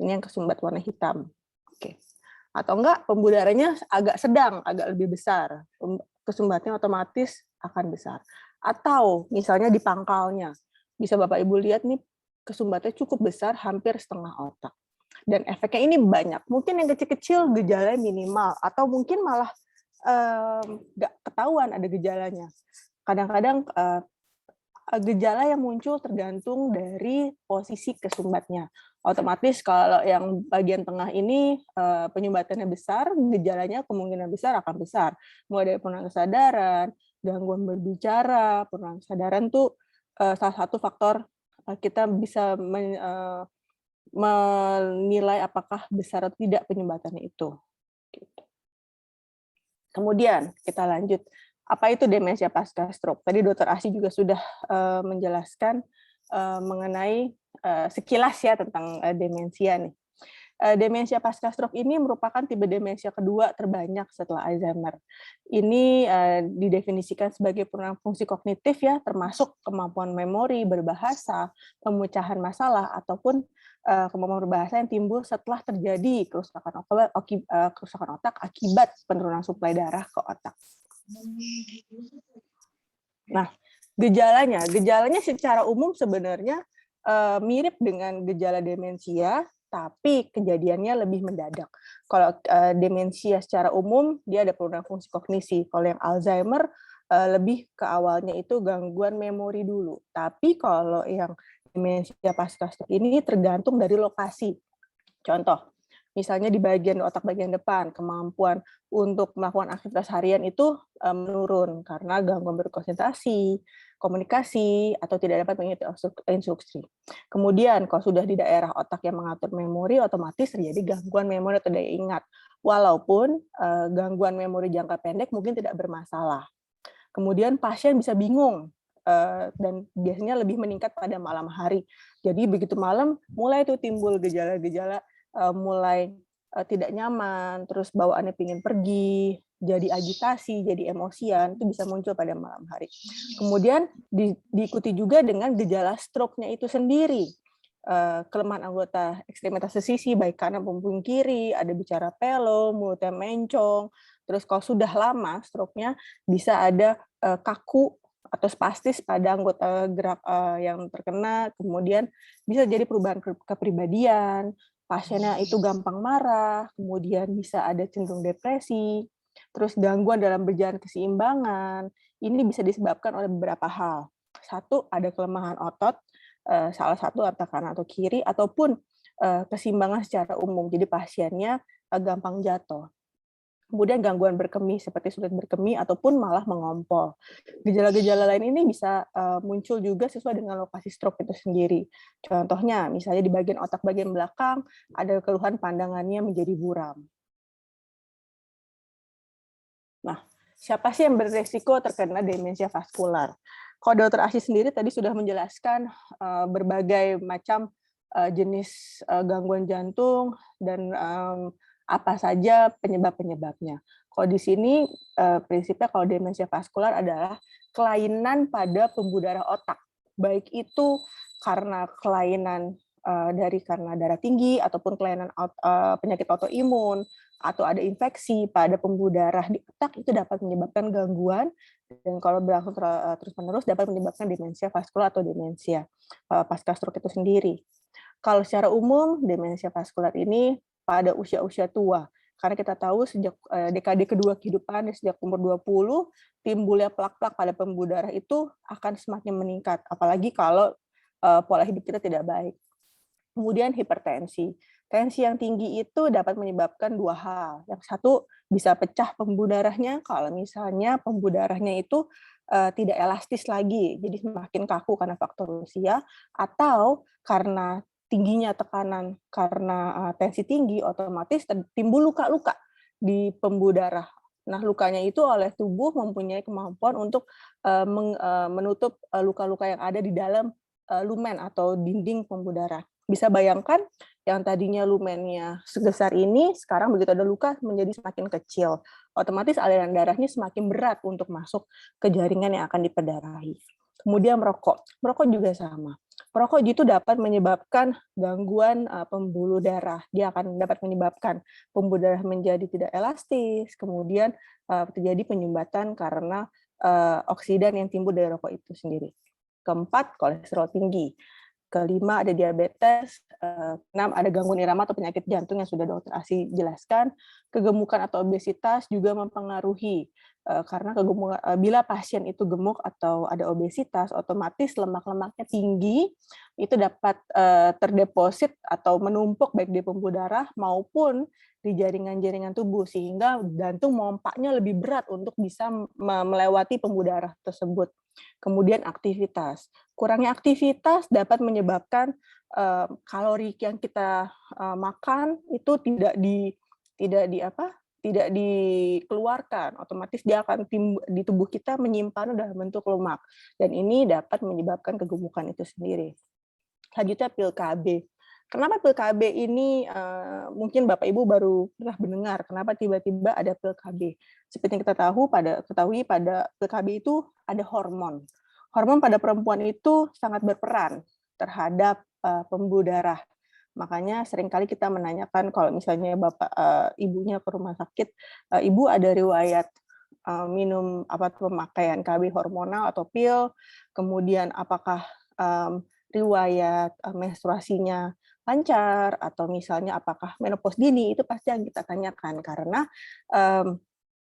ini yang kesumbat warna hitam. Oke. Atau enggak pembuluh darahnya agak sedang, agak lebih besar. Kesumbatnya otomatis akan besar. Atau misalnya di pangkalnya. Bisa Bapak Ibu lihat nih kesumbatnya cukup besar, hampir setengah otak. Dan efeknya ini banyak. Mungkin yang kecil-kecil gejalanya minimal, atau mungkin malah nggak ketahuan ada gejalanya. Kadang-kadang gejala yang muncul tergantung dari posisi kesumbatnya. Otomatis kalau yang bagian tengah ini penyumbatannya besar, gejalanya kemungkinan besar akan besar. Mulai dari penurunan kesadaran, gangguan berbicara, penurunan kesadaran itu salah satu faktor kita bisa menilai apakah besar atau tidak penyumbatannya itu. Kemudian kita lanjut. Apa itu demensia pasca stroke? Tadi Dr. Asih juga sudah menjelaskan mengenai sekilas ya tentang demensia nih. Demensia pasca stroke ini merupakan tipe demensia kedua terbanyak setelah Alzheimer. Ini didefinisikan sebagai penurunan fungsi kognitif ya, termasuk kemampuan memori, berbahasa, pemecahan masalah, ataupun kemampuan berbahasa yang timbul setelah terjadi kerusakan otak akibat penurunan suplai darah ke otak. Nah, gejalanya secara umum sebenarnya mirip dengan gejala demensia, tapi kejadiannya lebih mendadak. Kalau demensia secara umum, dia ada penurunan fungsi kognisi. Kalau yang Alzheimer, lebih ke awalnya itu gangguan memori dulu. Tapi kalau yang demensia pasca stroke ini tergantung dari lokasi. Contoh, misalnya di bagian otak bagian depan, kemampuan untuk melakukan aktivitas harian itu menurun karena gangguan berkonsentrasi, komunikasi, atau tidak dapat mengikuti instruksi. Kemudian, kalau sudah di daerah otak yang mengatur memori, otomatis terjadi gangguan memori atau daya ingat. Walaupun gangguan memori jangka pendek mungkin tidak bermasalah. Kemudian pasien bisa bingung, dan biasanya lebih meningkat pada malam hari. Jadi begitu malam, mulai itu timbul gejala-gejala mulai tidak nyaman, terus bawaannya pingin pergi, jadi agitasi, jadi emosian, itu bisa muncul pada malam hari. Kemudian diikuti juga dengan gejala stroke-nya itu sendiri. Kelemahan anggota ekstremitas sesisi, baik kanan maupun kiri, ada bicara pelo, mulutnya mencong, terus kalau sudah lama stroke-nya bisa ada kaku atau spastis pada anggota gerak yang terkena, kemudian bisa jadi perubahan kepribadian, pasiennya itu gampang marah, kemudian bisa ada cenderung depresi, terus gangguan dalam berjalan keseimbangan. Ini bisa disebabkan oleh beberapa hal. Satu, ada kelemahan otot, salah satu otak kanan atau kiri, ataupun keseimbangan secara umum. Jadi pasiennya gampang jatuh. Kemudian gangguan berkemih seperti sulit berkemih ataupun malah mengompol. Gejala-gejala lain ini bisa muncul juga sesuai dengan lokasi stroke itu sendiri. Contohnya, misalnya di bagian otak bagian belakang ada keluhan pandangannya menjadi buram. Nah, siapa sih yang beresiko terkena demensia vaskular? Kalau Dr. Asih sendiri tadi sudah menjelaskan berbagai macam jenis gangguan jantung dan apa saja penyebab-penyebabnya. Kalau di sini prinsipnya kalau demensia vaskular adalah kelainan pada pembuluh darah otak, baik itu karena kelainan karena darah tinggi ataupun kelainan penyakit autoimun atau ada infeksi pada pembuluh darah di otak, itu dapat menyebabkan gangguan, dan kalau berlangsung terus-menerus dapat menyebabkan demensia vaskular atau demensia pasca stroke itu sendiri. Kalau secara umum demensia vaskular ini pada usia-usia tua. Karena kita tahu sejak dekade kedua kehidupan, sejak umur 20, timbulnya plak-plak pada pembuluh darah itu akan semakin meningkat. Apalagi kalau pola hidup kita tidak baik. Kemudian hipertensi. Tensi yang tinggi itu dapat menyebabkan dua hal. Yang satu, bisa pecah pembuluh darahnya kalau misalnya pembuluh darahnya itu tidak elastis lagi, jadi semakin kaku karena faktor usia, atau karena tingginya tekanan karena tensi tinggi, otomatis timbul luka-luka di pembuluh darah. Nah, lukanya itu oleh tubuh mempunyai kemampuan untuk menutup luka-luka yang ada di dalam lumen atau dinding pembuluh darah. Bisa bayangkan yang tadinya lumennya sebesar ini, sekarang begitu ada luka menjadi semakin kecil. Otomatis aliran darahnya semakin berat untuk masuk ke jaringan yang akan diperdarahi. Kemudian merokok. Merokok juga sama. Merokok itu dapat menyebabkan gangguan pembuluh darah. Dia akan dapat menyebabkan pembuluh darah menjadi tidak elastis, kemudian terjadi penyumbatan karena oksidan yang timbul dari rokok itu sendiri. Keempat, kolesterol tinggi. Kelima, ada diabetes. Keenam, ada gangguan irama atau penyakit jantung yang sudah Dr. Asih jelaskan. Kegemukan atau obesitas juga mempengaruhi. Karena bila pasien itu gemuk atau ada obesitas, otomatis lemak-lemaknya tinggi, itu dapat terdeposit atau menumpuk baik di pembuluh darah maupun di jaringan-jaringan tubuh, sehingga jantung mompaknya lebih berat untuk bisa melewati pembuluh darah tersebut. Kemudian aktivitas. Kurangnya aktivitas dapat menyebabkan kalori yang kita makan itu tidak dikeluarkan, otomatis dia akan di tubuh kita menyimpan dalam bentuk lemak, dan ini dapat menyebabkan kegemukan itu sendiri. Selanjutnya pil KB. Kenapa pil KB ini mungkin Bapak Ibu baru pernah mendengar, kenapa tiba-tiba ada pil KB? Seperti yang kita ketahui pada pil KB itu ada hormon. Hormon pada perempuan itu sangat berperan terhadap pembuluh darah. Makanya seringkali kita menanyakan kalau misalnya ibunya ke rumah sakit, ibu ada riwayat minum pemakaian KB hormonal atau pil, kemudian apakah riwayat menstruasinya lancar, atau misalnya apakah menopause dini, itu pasti yang kita tanyakan, karena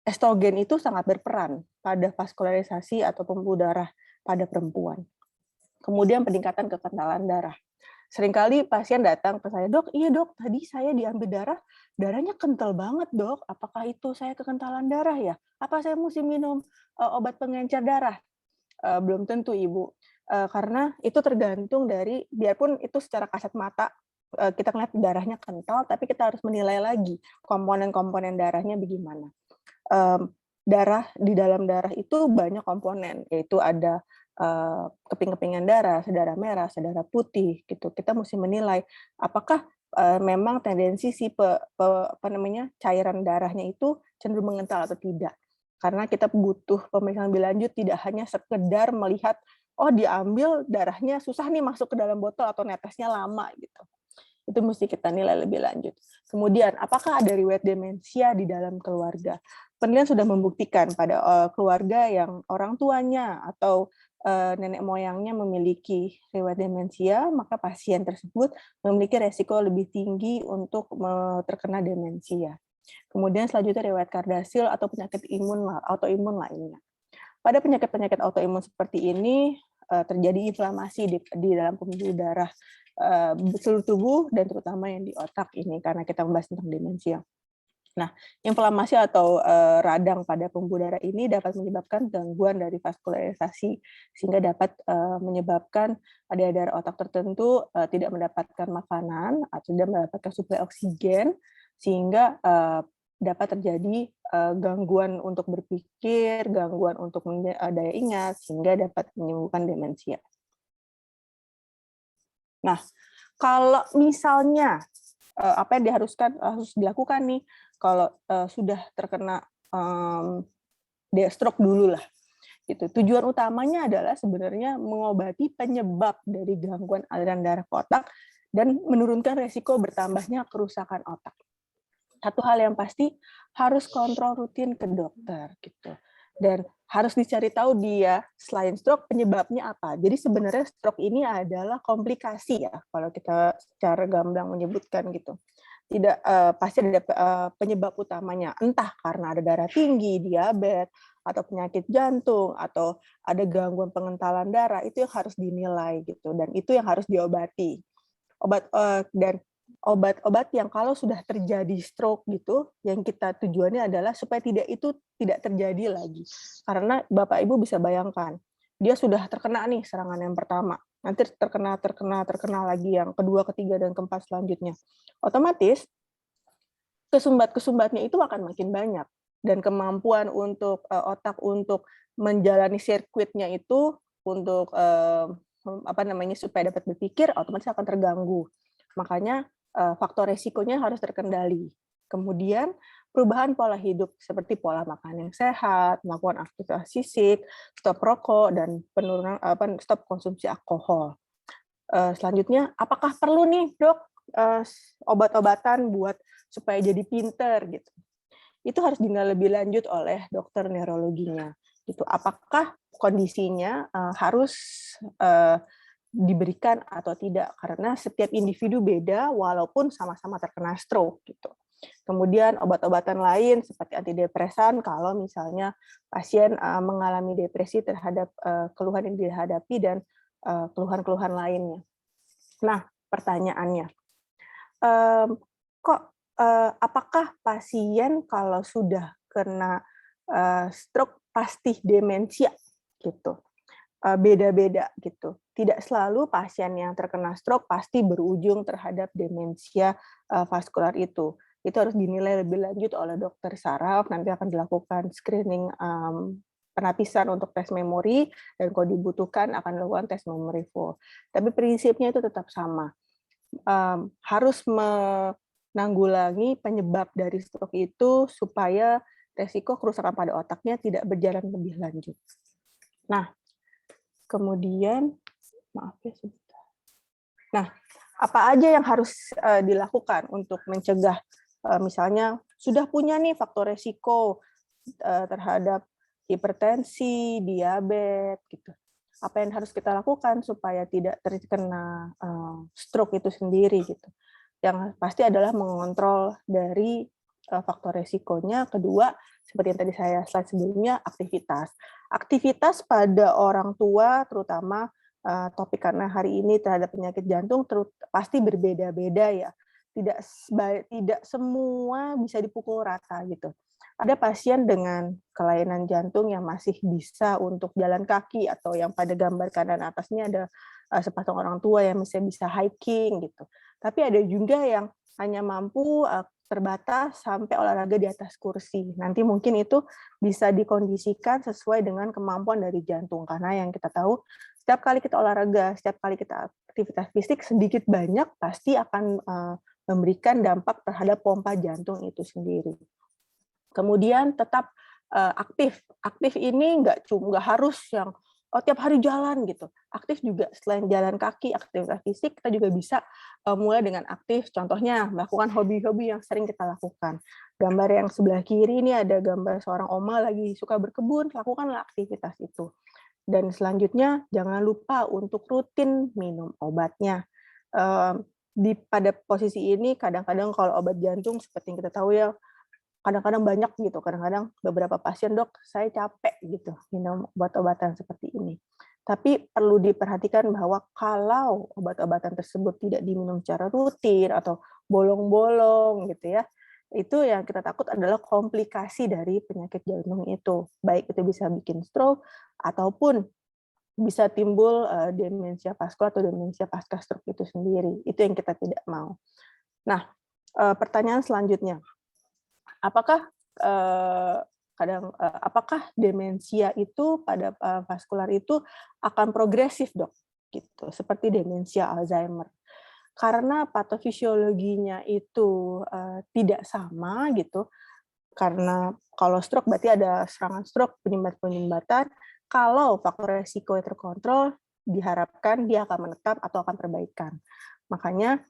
estrogen itu sangat berperan pada vaskularisasi atau pembuluh darah pada perempuan. Kemudian peningkatan kekentalan darah. Seringkali pasien datang ke saya, "Dok, iya dok, tadi saya diambil darahnya kental banget dok, apakah itu saya kekentalan darah ya? Apa saya mesti minum obat pengencer darah?" Belum tentu Ibu, karena itu tergantung dari, biarpun itu secara kasat mata, kita ngeliat darahnya kental, tapi kita harus menilai lagi komponen-komponen darahnya bagaimana. Di dalam darah itu banyak komponen, yaitu ada keping-kepingan darah, saudara merah, saudara putih, gitu. Kita mesti menilai apakah memang tendensi cairan darahnya itu cenderung mengental atau tidak. Karena kita butuh pemeriksaan lebih lanjut, tidak hanya sekedar melihat, oh diambil darahnya susah nih masuk ke dalam botol atau netesnya lama gitu. Itu mesti kita nilai lebih lanjut. Kemudian, apakah ada riwayat demensia di dalam keluarga? Penelitian sudah membuktikan pada keluarga yang orang tuanya atau nenek moyangnya memiliki riwayat demensia, maka pasien tersebut memiliki resiko lebih tinggi untuk terkena demensia. Kemudian selanjutnya riwayat kardasil atau penyakit autoimun lainnya. Pada penyakit-penyakit autoimun seperti ini terjadi inflamasi di dalam pembuluh darah seluruh tubuh dan terutama yang di otak ini, karena kita membahas tentang demensia. Nah, inflamasi atau radang pada pembuluh darah ini dapat menyebabkan gangguan dari vaskularisasi, sehingga dapat menyebabkan daerah otak tertentu tidak mendapatkan makanan atau tidak mendapatkan suplai oksigen, sehingga dapat terjadi gangguan untuk berpikir, gangguan untuk daya ingat, sehingga dapat menimbulkan demensia. Nah, kalau misalnya apa yang harus dilakukan nih kalau sudah terkena stroke dulu lah. Gitu. Tujuan utamanya adalah sebenarnya mengobati penyebab dari gangguan aliran darah ke otak dan menurunkan resiko bertambahnya kerusakan otak. Satu hal yang pasti, harus kontrol rutin ke dokter gitu. Dan harus dicari tahu dia selain stroke penyebabnya apa. Jadi sebenarnya stroke ini adalah komplikasi ya, kalau kita secara gamblang menyebutkan gitu. Tidak pasti ada penyebab utamanya, entah karena ada darah tinggi, diabetes, atau penyakit jantung, atau ada gangguan pengentalan darah, itu yang harus dinilai gitu, dan itu yang harus diobati. Obat-obat yang kalau sudah terjadi stroke gitu, yang kita tujuannya adalah supaya itu tidak terjadi lagi. Karena Bapak Ibu bisa bayangkan, dia sudah terkena nih serangan yang pertama, nanti terkena lagi yang kedua, ketiga, dan keempat selanjutnya. Otomatis kesumbat-kesumbatnya itu akan makin banyak, dan kemampuan untuk otak untuk menjalani sirkuitnya itu untuk supaya dapat berpikir otomatis akan terganggu. Makanya faktor resikonya harus terkendali. Kemudian perubahan pola hidup seperti pola makan yang sehat, melakukan aktivitas fisik, stop rokok, dan penurunan stop konsumsi alkohol. Selanjutnya, apakah perlu nih dok obat-obatan buat supaya jadi pinter gitu? Itu harus dinilai lebih lanjut oleh dokter neurologinya. Gitu. Apakah kondisinya harus diberikan atau tidak? Karena setiap individu beda, walaupun sama-sama terkena stroke gitu. Kemudian obat-obatan lain seperti antidepresan kalau misalnya pasien mengalami depresi terhadap keluhan yang dihadapi dan keluhan-keluhan lainnya. Nah, pertanyaannya, apakah pasien kalau sudah kena stroke pasti demensia gitu? Beda-beda gitu. Tidak selalu pasien yang terkena stroke pasti berujung terhadap demensia vaskular itu. Itu harus dinilai lebih lanjut oleh dokter saraf, nanti akan dilakukan screening penapisan untuk tes memori, dan kalau dibutuhkan akan dilakukan tes memory full. Tapi prinsipnya itu tetap sama. Harus menanggulangi penyebab dari stroke itu supaya resiko kerusakan pada otaknya tidak berjalan lebih lanjut. Nah, kemudian, maaf ya sebentar. Nah, apa aja yang harus dilakukan untuk mencegah, misalnya sudah punya nih faktor resiko terhadap hipertensi, diabetes, gitu. Apa yang harus kita lakukan supaya tidak terkena stroke itu sendiri gitu. Yang pasti adalah mengontrol dari faktor resikonya. Kedua, seperti yang tadi saya slide sebelumnya, aktivitas. Aktivitas pada orang tua, terutama topik karena hari ini terhadap penyakit jantung pasti berbeda-beda ya. Tidak semua bisa dipukul rata gitu. Ada pasien dengan kelainan jantung yang masih bisa untuk jalan kaki, atau yang pada gambar kanan atasnya ada sepasang orang tua yang bisa hiking gitu. Tapi ada juga yang hanya mampu terbatas sampai olahraga di atas kursi. Nanti mungkin itu bisa dikondisikan sesuai dengan kemampuan dari jantung. Karena yang kita tahu, setiap kali kita olahraga, setiap kali kita aktivitas fisik, sedikit banyak pasti akan memberikan dampak terhadap pompa jantung itu sendiri. Kemudian tetap aktif. Aktif ini nggak harus yang tiap hari jalan gitu. Aktif juga selain jalan kaki, aktivitas fisik, kita juga bisa mulai dengan aktif. Contohnya melakukan hobi-hobi yang sering kita lakukan. Gambar yang sebelah kiri ini ada gambar seorang oma lagi suka berkebun, lakukanlah aktivitas itu. Dan selanjutnya jangan lupa untuk rutin minum obatnya. Pada posisi ini kadang-kadang kalau obat jantung seperti yang kita tahu ya, kadang-kadang banyak gitu, kadang-kadang beberapa pasien, dok, saya capek gitu minum obat-obatan seperti ini. Tapi perlu diperhatikan bahwa kalau obat-obatan tersebut tidak diminum secara rutin atau bolong-bolong gitu ya, itu yang kita takut adalah komplikasi dari penyakit jantung itu. Baik itu bisa bikin stroke ataupun bisa timbul demensia vaskular atau demensia pasca stroke itu sendiri. Itu yang kita tidak mau. Nah, pertanyaan selanjutnya. Apakah demensia itu pada vaskular itu akan progresif, dok? Gitu, seperti demensia Alzheimer. Karena patofisiologinya itu tidak sama gitu. Karena kalau stroke berarti ada serangan stroke, penyumbat-penyumbatan. Kalau faktor resiko terkontrol, diharapkan dia akan menetap atau akan perbaikan. Makanya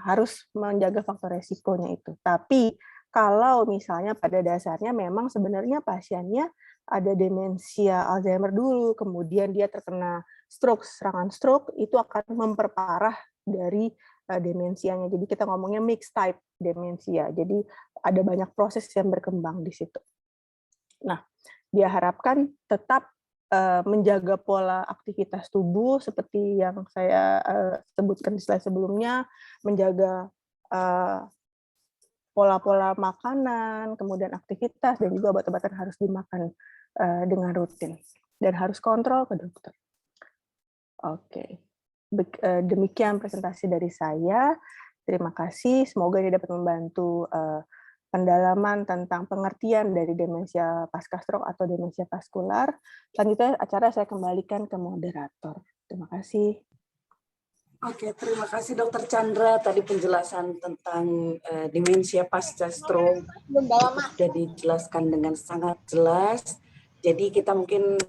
harus menjaga faktor resikonya itu. Tapi kalau misalnya pada dasarnya memang sebenarnya pasiennya ada demensia Alzheimer dulu, kemudian dia terkena stroke, serangan stroke, itu akan memperparah dari demensianya. Jadi kita ngomongnya mixed type demensia. Jadi ada banyak proses yang berkembang di situ. Nah, diharapkan tetap menjaga pola aktivitas tubuh seperti yang saya sebutkan di slide sebelumnya, menjaga pola-pola makanan, kemudian aktivitas, dan juga obat-obatan harus dimakan dengan rutin. Dan harus kontrol ke dokter. Oke. Demikian presentasi dari saya. Terima kasih. Semoga ini dapat membantu pendalaman tentang pengertian dari demensia pasca stroke atau demensia vaskular. Selanjutnya acara saya kembalikan ke moderator. Terima kasih. Oke, terima kasih Dokter Chandra. Tadi penjelasan tentang demensia pasca stroke sudah dijelaskan dengan sangat jelas. Jadi kita mungkin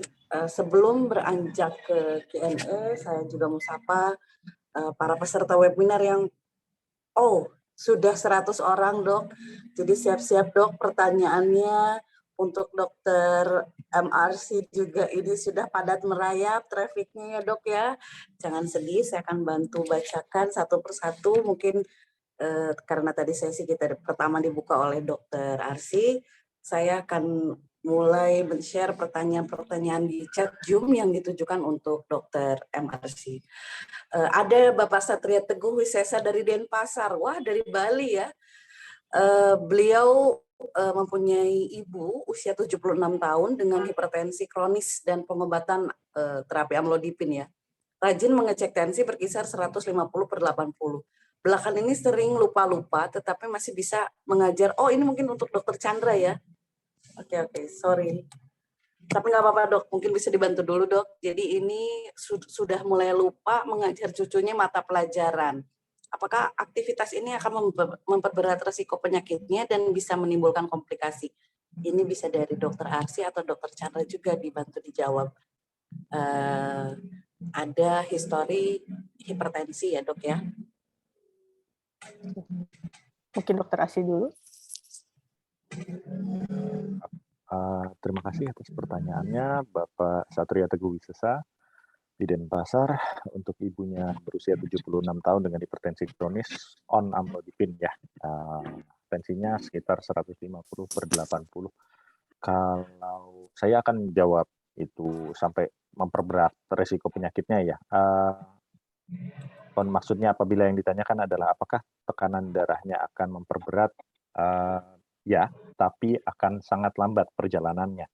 sebelum beranjak ke Q&A, saya juga mau sapa para peserta webinar yang sudah 100 orang, Dok. Jadi siap-siap, Dok, pertanyaannya untuk Dokter MRC juga ini sudah padat merayap trafiknya ya, Dok ya. Jangan sedih, saya akan bantu bacakan satu persatu. Mungkin karena tadi sesi kita pertama dibuka oleh Dokter Arsi, saya akan mulai men-share pertanyaan-pertanyaan di chat Zoom yang ditujukan untuk Dokter MRC. Ada Bapak Satria Teguh Wisesa dari Denpasar, wah dari Bali ya. Beliau mempunyai ibu usia 76 tahun dengan hipertensi kronis dan pengobatan terapi amlodipin ya. Rajin mengecek tensi berkisar 150/80. Belakangan ini sering lupa-lupa tetapi masih bisa mengajar. Oh, ini mungkin untuk Dokter Chandra ya. Oke, sorry. Tapi nggak apa-apa, Dok, mungkin bisa dibantu dulu, Dok. Jadi ini sudah mulai lupa mengajar cucunya mata pelajaran. Apakah aktivitas ini akan memperberat resiko penyakitnya dan bisa menimbulkan komplikasi? Ini bisa dari Dokter Arsi atau Dokter Chandra juga dibantu dijawab. Ada histori hipertensi ya, Dok ya? Mungkin Dokter Arsi dulu. Terima kasih atas pertanyaannya, Bapak Satria Teguh Wisesa di Denpasar. Untuk ibunya berusia 76 tahun dengan hipertensi kronis on amlodipin ya. Tensinya sekitar 150/80. Kalau saya akan jawab itu sampai memperberat risiko penyakitnya ya. Maksudnya apabila yang ditanyakan adalah apakah tekanan darahnya akan memperberat, ya, tapi akan sangat lambat perjalanannya.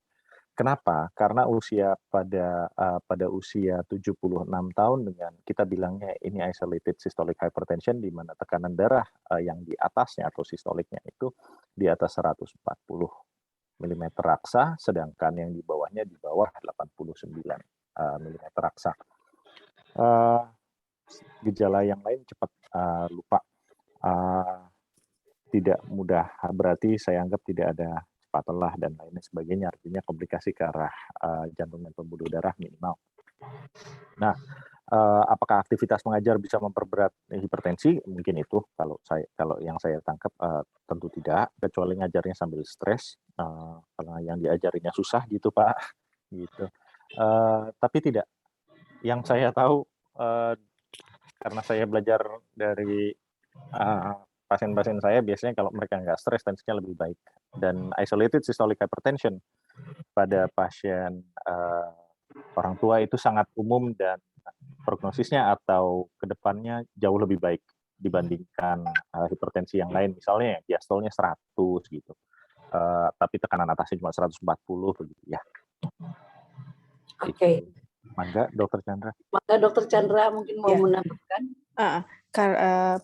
Kenapa? Karena pada usia 76 tahun dengan kita bilangnya ini isolated systolic hypertension, di mana tekanan darah yang di atasnya atau sistoliknya itu di atas 140 mm raksa, sedangkan yang di bawahnya di bawah 89 mm raksa. Gejala yang lain cepat lupa, tidak mudah, berarti saya anggap tidak ada cepat lelah dan lain sebagainya, artinya komplikasi ke arah jantung dan pembuluh darah minimal. Nah, apakah aktivitas mengajar bisa memperberat hipertensi? Mungkin itu kalau yang saya tangkap tentu tidak, kecuali ngajarnya sambil stres, karena yang diajarinya susah gitu Pak, gitu. Tapi tidak, yang saya tahu karena saya belajar dari pasien-pasien saya, biasanya kalau mereka nggak stres tensinya lebih baik. Dan isolated systolic hypertension pada pasien orang tua itu sangat umum dan prognosisnya atau kedepannya jauh lebih baik dibandingkan hipertensi yang lain, misalnya diastolnya 100 gitu, tapi tekanan atasnya cuma 140 begitu ya. Oke. Mangga, Dokter Chandra. Maka Dokter Chandra mungkin mau menambahkan.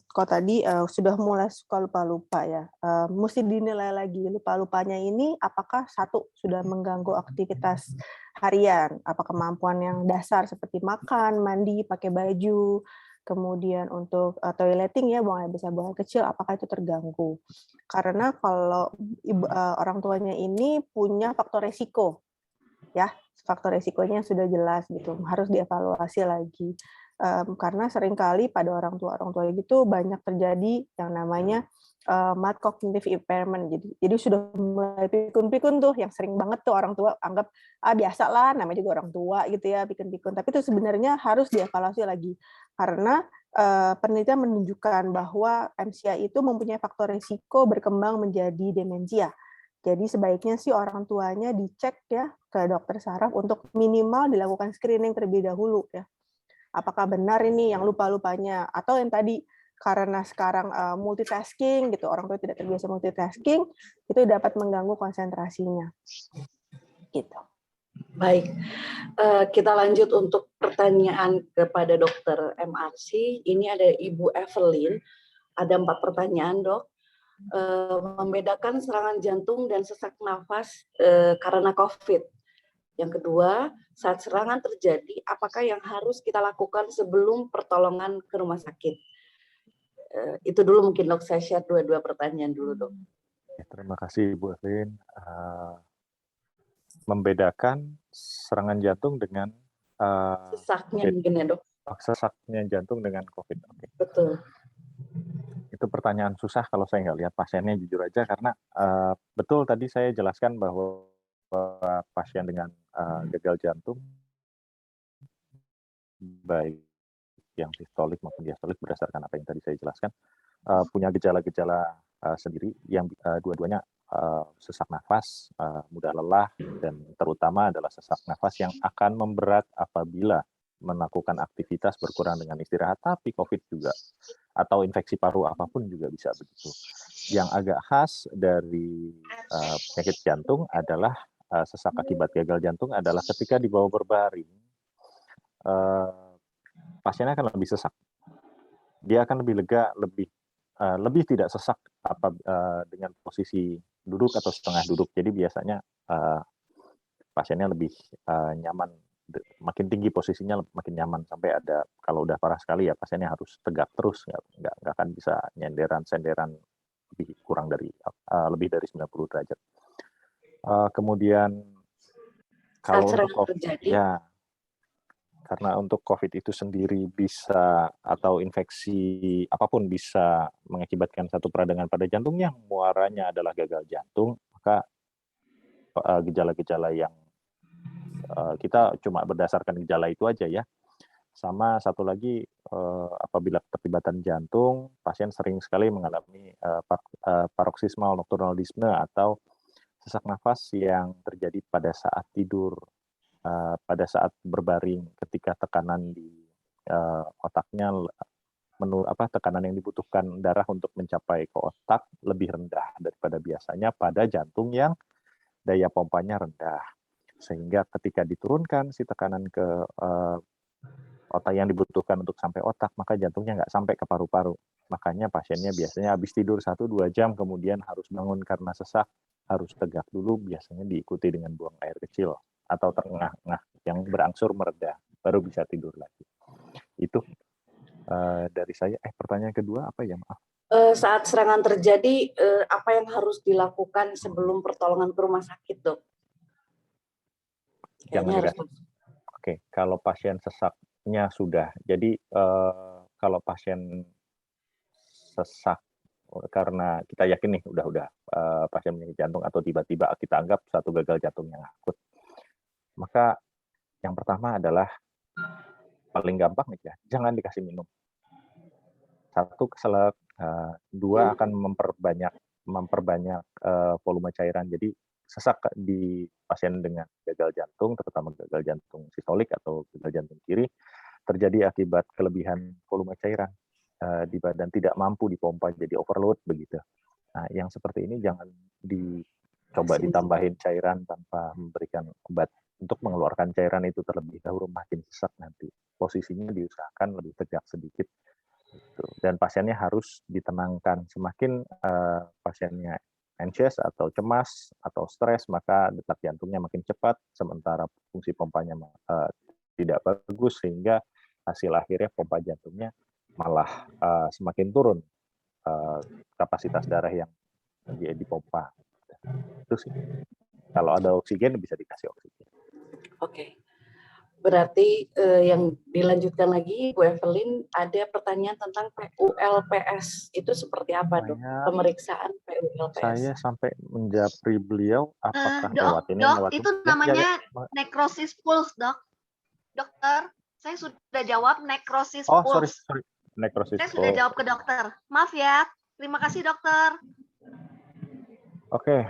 Kalau tadi sudah mulai suka lupa-lupa ya, mesti dinilai lagi lupa-lupanya ini apakah satu sudah mengganggu aktivitas harian, apa kemampuan yang dasar seperti makan, mandi, pakai baju, kemudian untuk toileting ya, buang air besar, buang air kecil, apakah itu terganggu? Karena kalau orang tuanya ini punya faktor resiko, ya faktor resikonya sudah jelas gitu, harus dievaluasi lagi. Karena seringkali pada orang tua gitu banyak terjadi yang namanya mild cognitive impairment. Jadi sudah mulai pikun-pikun tuh, yang sering banget tuh orang tua anggap biasa lah, namanya juga orang tua gitu ya, pikun-pikun. Tapi itu sebenarnya harus dievaluasi lagi karena penelitian menunjukkan bahwa MCI itu mempunyai faktor risiko berkembang menjadi demensia. Jadi sebaiknya sih orang tuanya dicek ya ke dokter saraf untuk minimal dilakukan screening terlebih dahulu ya. Apakah benar ini yang lupa-lupanya, atau yang tadi karena sekarang multitasking gitu, orang tua tidak terbiasa multitasking, itu dapat mengganggu konsentrasinya. Gitu. Baik, kita lanjut untuk pertanyaan kepada Dokter MRC. Ini ada Ibu Evelyn. Ada 4 pertanyaan, Dok. Membedakan serangan jantung dan sesak nafas karena COVID. Yang kedua, saat serangan terjadi, apakah yang harus kita lakukan sebelum pertolongan ke rumah sakit? Itu dulu mungkin, Dok. Saya share dua pertanyaan dulu, Dok. Terima kasih, Bu Evelyn. Membedakan serangan jantung dengan Sesaknya mungkin ya, Dok. sesaknya jantung dengan COVID. Oke. Betul. Itu pertanyaan susah kalau saya nggak lihat pasiennya, jujur aja, karena betul tadi saya jelaskan bahwa pasien dengan gagal jantung, baik yang sistolik maupun diastolik berdasarkan apa yang tadi saya jelaskan, punya gejala-gejala sendiri yang dua-duanya sesak nafas, mudah lelah, dan terutama adalah sesak nafas yang akan memberat apabila melakukan aktivitas berkurang dengan istirahat, tapi COVID juga, atau infeksi paru apapun juga bisa begitu. Yang agak khas dari penyakit jantung adalah sesak akibat gagal jantung adalah ketika dibawa berbaring, pasiennya akan lebih sesak. Dia akan lebih lega, lebih tidak sesak dengan posisi duduk atau setengah duduk. Jadi biasanya pasiennya lebih nyaman, makin tinggi posisinya makin nyaman, sampai ada, kalau udah parah sekali ya pasiennya harus tegak terus, nggak akan bisa senderan lebih kurang dari lebih dari 90 derajat. Kemudian kalau untuk COVID, ya, karena untuk COVID itu sendiri bisa, atau infeksi apapun bisa mengakibatkan satu peradangan pada jantungnya, muaranya adalah gagal jantung, maka gejala-gejala yang kita cuma berdasarkan gejala itu aja ya. Sama satu lagi, apabila keterlibatan jantung, pasien sering sekali mengalami paroxysmal nocturnal dyspnea atau sesak nafas yang terjadi pada saat tidur, pada saat berbaring, ketika tekanan di otaknya, tekanan yang dibutuhkan darah untuk mencapai ke otak lebih rendah daripada biasanya pada jantung yang daya pompanya rendah. Sehingga ketika diturunkan si tekanan ke otak yang dibutuhkan untuk sampai otak, maka jantungnya nggak sampai ke paru-paru. Makanya pasiennya biasanya habis tidur 1-2 jam, kemudian harus bangun karena sesak, harus tegak dulu, biasanya diikuti dengan buang air kecil atau terengah-engah yang berangsur mereda, baru bisa tidur lagi. Itu dari saya. Pertanyaan kedua apa ya, maaf? Saat serangan terjadi, apa yang harus dilakukan sebelum pertolongan ke rumah sakit, Dok? Jangan dikasih. Oke, kalau pasien sesaknya sudah, jadi kalau pasien sesak karena kita yakin nih udah pasien penyakit jantung atau tiba-tiba kita anggap satu gagal jantung yang akut, maka yang pertama adalah paling gampang ya, jangan dikasih minum. 1, keselak, 2 akan memperbanyak volume cairan. Jadi sesak di pasien dengan gagal jantung, terutama gagal jantung sistolik atau gagal jantung kiri, terjadi akibat kelebihan volume cairan di badan, tidak mampu dipompa, jadi overload begitu. Nah, yang seperti ini jangan dicoba ditambahin cairan tanpa memberikan obat untuk mengeluarkan cairan itu terlebih dahulu, makin sesak nanti. Posisinya diusahakan lebih tegak sedikit. Dan pasiennya harus ditenangkan. Semakin pasiennya anxious atau cemas atau stres, maka detak jantungnya makin cepat, sementara fungsi pompanya tidak bagus, sehingga hasil akhirnya pompa jantungnya malah semakin turun kapasitas darah yang dipompa. Itu sih. Kalau ada oksigen bisa dikasih oksigen. Oke. Berarti yang dilanjutkan lagi, Bu Evelyn, ada pertanyaan tentang PULPS. Itu seperti apa, Dok? Pemeriksaan PULPS. Saya sampai menjapri beliau, apakah Dok, itu namanya necrosis pulse, Dok. Dokter, saya sudah jawab necrosis pulse. Oh, sorry. Necrosis saya sudah jawab ke dokter. Maaf ya. Terima kasih, dokter. Oke.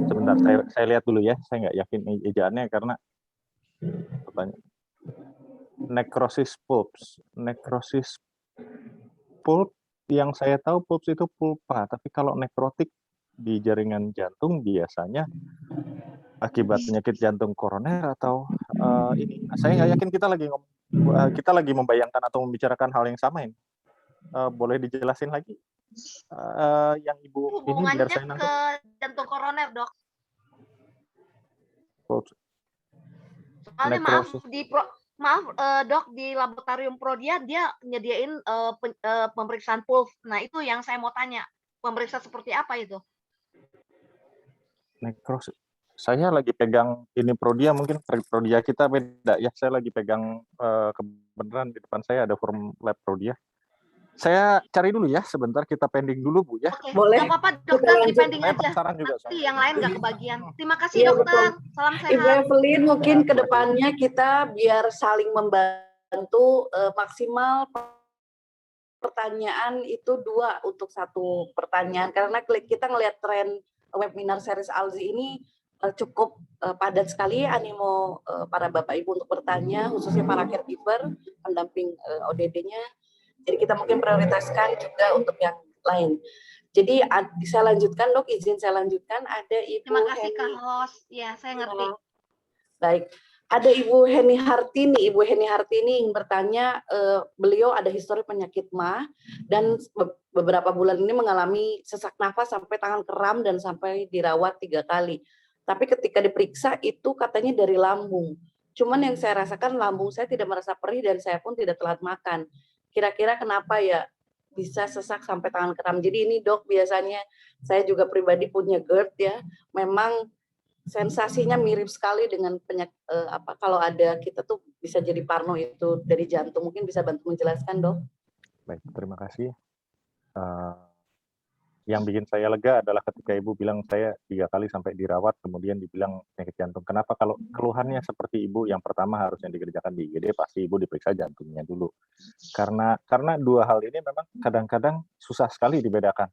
Sebentar, saya lihat dulu ya. Saya nggak yakin ejaannya karena pertanyaan. Necrosis pulse. Necrosis pulse yang saya tahu pulse itu pulpa, tapi kalau nekrotik di jaringan jantung biasanya akibat penyakit jantung koroner atau ini. Saya nggak yakin kita lagi membayangkan atau membicarakan hal yang sama ini. Boleh dijelasin lagi yang Ibu ini Hubungannya biar saya nangkep. ke jantung koroner, Dok. Soalnya Nekrosis. Dok, di laboratorium Prodia dia nyediain pemeriksaan pulse. Nah, itu yang saya mau tanya. Pemeriksa seperti apa itu? Nekrosis. Saya lagi pegang ini Prodia, mungkin Prodia kita beda ya. Saya lagi pegang kebenaran di depan saya ada form lab Prodia. Saya cari dulu ya, sebentar kita pending dulu Bu ya. Oke, Boleh. nggak apa-apa dokter, di pending Saya aja. penasaran juga. Nanti yang lain nggak kebagian. Terima kasih Iya, dokter. betul. Salam Ibu sehat. Evelyn, mungkin ke depannya kita biar saling membantu maksimal pertanyaan itu 2 untuk 1 pertanyaan. Karena kita ngelihat tren webinar series ALZI ini cukup padat sekali animo para Bapak Ibu untuk bertanya, khususnya para caregiver, pendamping ODD-nya. Jadi kita mungkin prioritaskan juga untuk yang lain. Jadi bisa lanjutkan Dok, izin saya lanjutkan. Ada Ibu Terima kasih Heni. Kak Host. Ya, saya ngerti. Baik, ada Ibu Heni Hartini. Ibu Heni Hartini ingin bertanya, beliau ada histori penyakit MAH dan beberapa bulan ini mengalami sesak nafas sampai tangan kram dan sampai dirawat 3 kali. Tapi ketika diperiksa itu katanya dari lambung. Cuman yang saya rasakan lambung saya tidak merasa perih dan saya pun tidak telat makan. Kira-kira kenapa ya bisa sesak sampai tangan kram? Jadi ini Dok, biasanya saya juga pribadi punya GERD ya. Memang sensasinya mirip sekali dengan penyakit kalau ada kita tuh bisa jadi parno itu dari jantung. Mungkin bisa bantu menjelaskan Dok. Baik, terima kasih. Yang bikin saya lega adalah ketika Ibu bilang saya 3 kali sampai dirawat, kemudian dibilang penyakit jantung. Kenapa? Kalau keluhannya seperti Ibu, yang pertama harus yang dikerjakan di IGD, pasti Ibu diperiksa jantungnya dulu. Karena 2 hal ini memang kadang-kadang susah sekali dibedakan.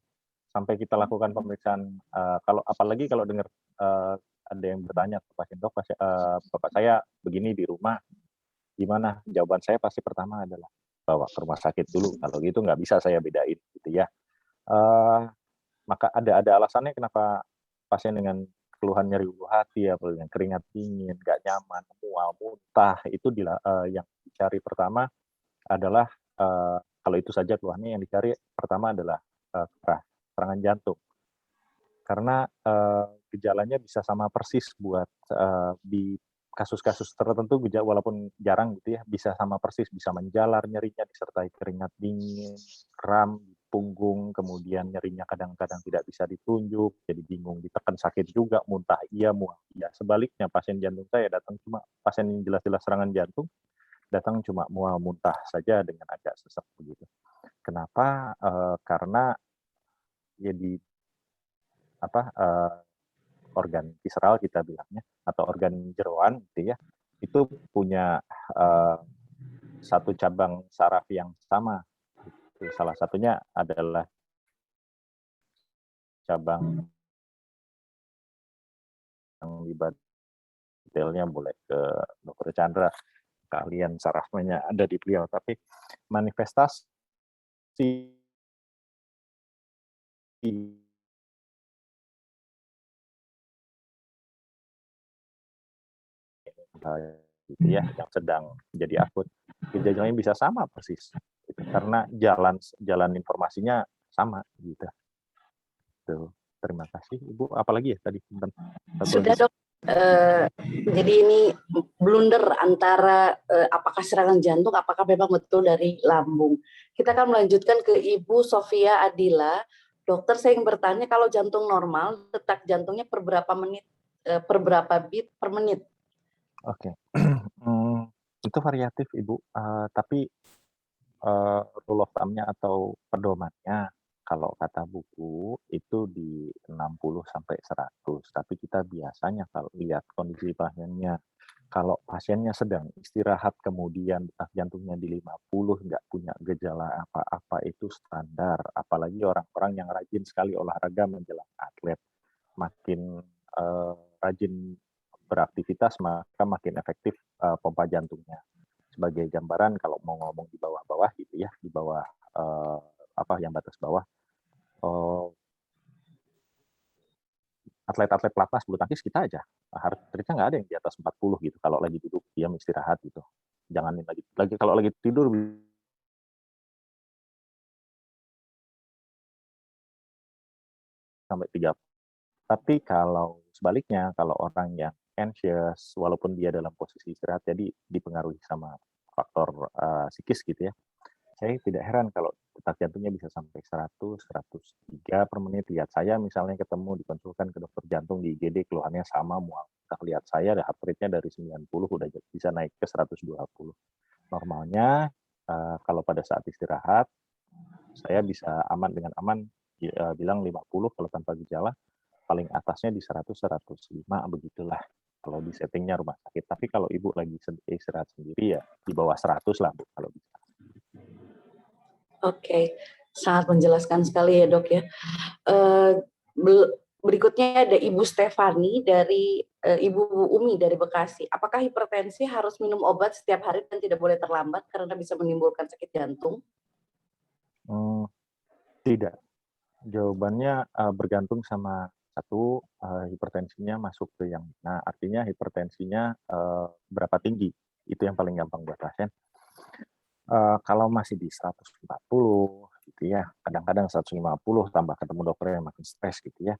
Sampai kita lakukan pemeriksaan, apalagi kalau dengar ada yang bertanya ke pasien, Dok, bapak saya begini di rumah, gimana? Jawaban saya pasti pertama adalah bawa ke rumah sakit dulu. Kalau gitu nggak bisa saya bedain, gitu ya. Maka ada alasannya kenapa pasien dengan keluhan nyeri ulu hati, atau dengan keringat dingin, nggak nyaman, mual, muntah, itu yang dicari pertama adalah kalau itu saja keluhannya, yang dicari pertama adalah serangan jantung. Karena gejalanya bisa sama persis buat di kasus-kasus tertentu, walaupun jarang gitu ya, bisa sama persis, bisa menjalar nyerinya disertai keringat dingin, kram di punggung, kemudian nyerinya kadang-kadang tidak bisa ditunjuk, jadi bingung, ditekan sakit juga, muntah iya, mual iya. Sebaliknya pasien jantung saya datang cuma pasien yang jelas-jelas serangan jantung, datang cuma mual muntah saja dengan agak sesak begitu. Kenapa? Karena ya di organ visceral kita bilangnya, atau organ jeroan gitu ya, itu punya satu cabang saraf yang sama. Salah satunya adalah cabang yang libat detailnya boleh ke Dr. Chandra, kalian sarafnya ada di beliau, tapi manifestasi gitu ya, yang sedang jadi akut, gejalanya bisa sama persis, gitu. Karena jalan informasinya sama gitu. Tuh, terima kasih Ibu. Apalagi ya tadi? Sudah Dok. Jadi ini blunder antara apakah serangan jantung, apakah memang betul dari lambung. Kita akan melanjutkan ke Ibu Sofia Adila. Dokter, saya ingin bertanya, kalau jantung normal, detak jantungnya per berapa menit, per berapa beat per menit? Oke. Itu variatif Ibu, tapi rule of thumb-nya atau pedomannya, kalau kata buku itu di 60 sampai 100, tapi kita biasanya kalau lihat kondisi pasiennya, kalau pasiennya sedang istirahat kemudian detak jantungnya di 50, nggak punya gejala apa-apa, itu standar. Apalagi orang-orang yang rajin sekali olahraga menjelang atlet, makin rajin beraktivitas maka makin efektif pompa jantungnya. Sebagai gambaran, kalau mau ngomong di bawah-bawah gitu ya, di bawah yang batas bawah, atlet-atlet pelatnas bulu tangkis kita aja heart rate-nya nggak ada yang di atas 40 gitu kalau lagi duduk diam istirahat gitu. Jangan lagi kalau lagi tidur sampai 30. Tapi kalau sebaliknya, kalau orang yang anxious, walaupun dia dalam posisi istirahat, jadi dipengaruhi sama faktor psikis gitu ya. Saya tidak heran kalau detak jantungnya bisa sampai 100, 103 per menit. Lihat saya misalnya ketemu dikonsulkan ke dokter jantung di IGD, keluhannya sama, mual. Lihat saya, heart rate-nya dari 90 udah bisa naik ke 120. Normalnya kalau pada saat istirahat, saya bisa aman dengan aman bilang 50 kalau tanpa gejala, paling atasnya di 100-105 begitulah kalau di settingnya rumah sakit. Tapi kalau ibu lagi istirahat sendiri ya di bawah 100 lah Bu kalau bisa. Oke, sangat menjelaskan sekali ya dok ya. Berikutnya ada Ibu Stefani dari Ibu Umi dari Bekasi. Apakah hipertensi harus minum obat setiap hari dan tidak boleh terlambat karena bisa menimbulkan sakit jantung? Tidak. Jawabannya bergantung sama satu hipertensinya masuk ke yang mana. Artinya hipertensinya berapa tinggi. Itu yang paling gampang buat pasien. Kalau masih di 140 gitu ya, kadang-kadang 150 tambah ketemu dokter yang makin stres gitu ya.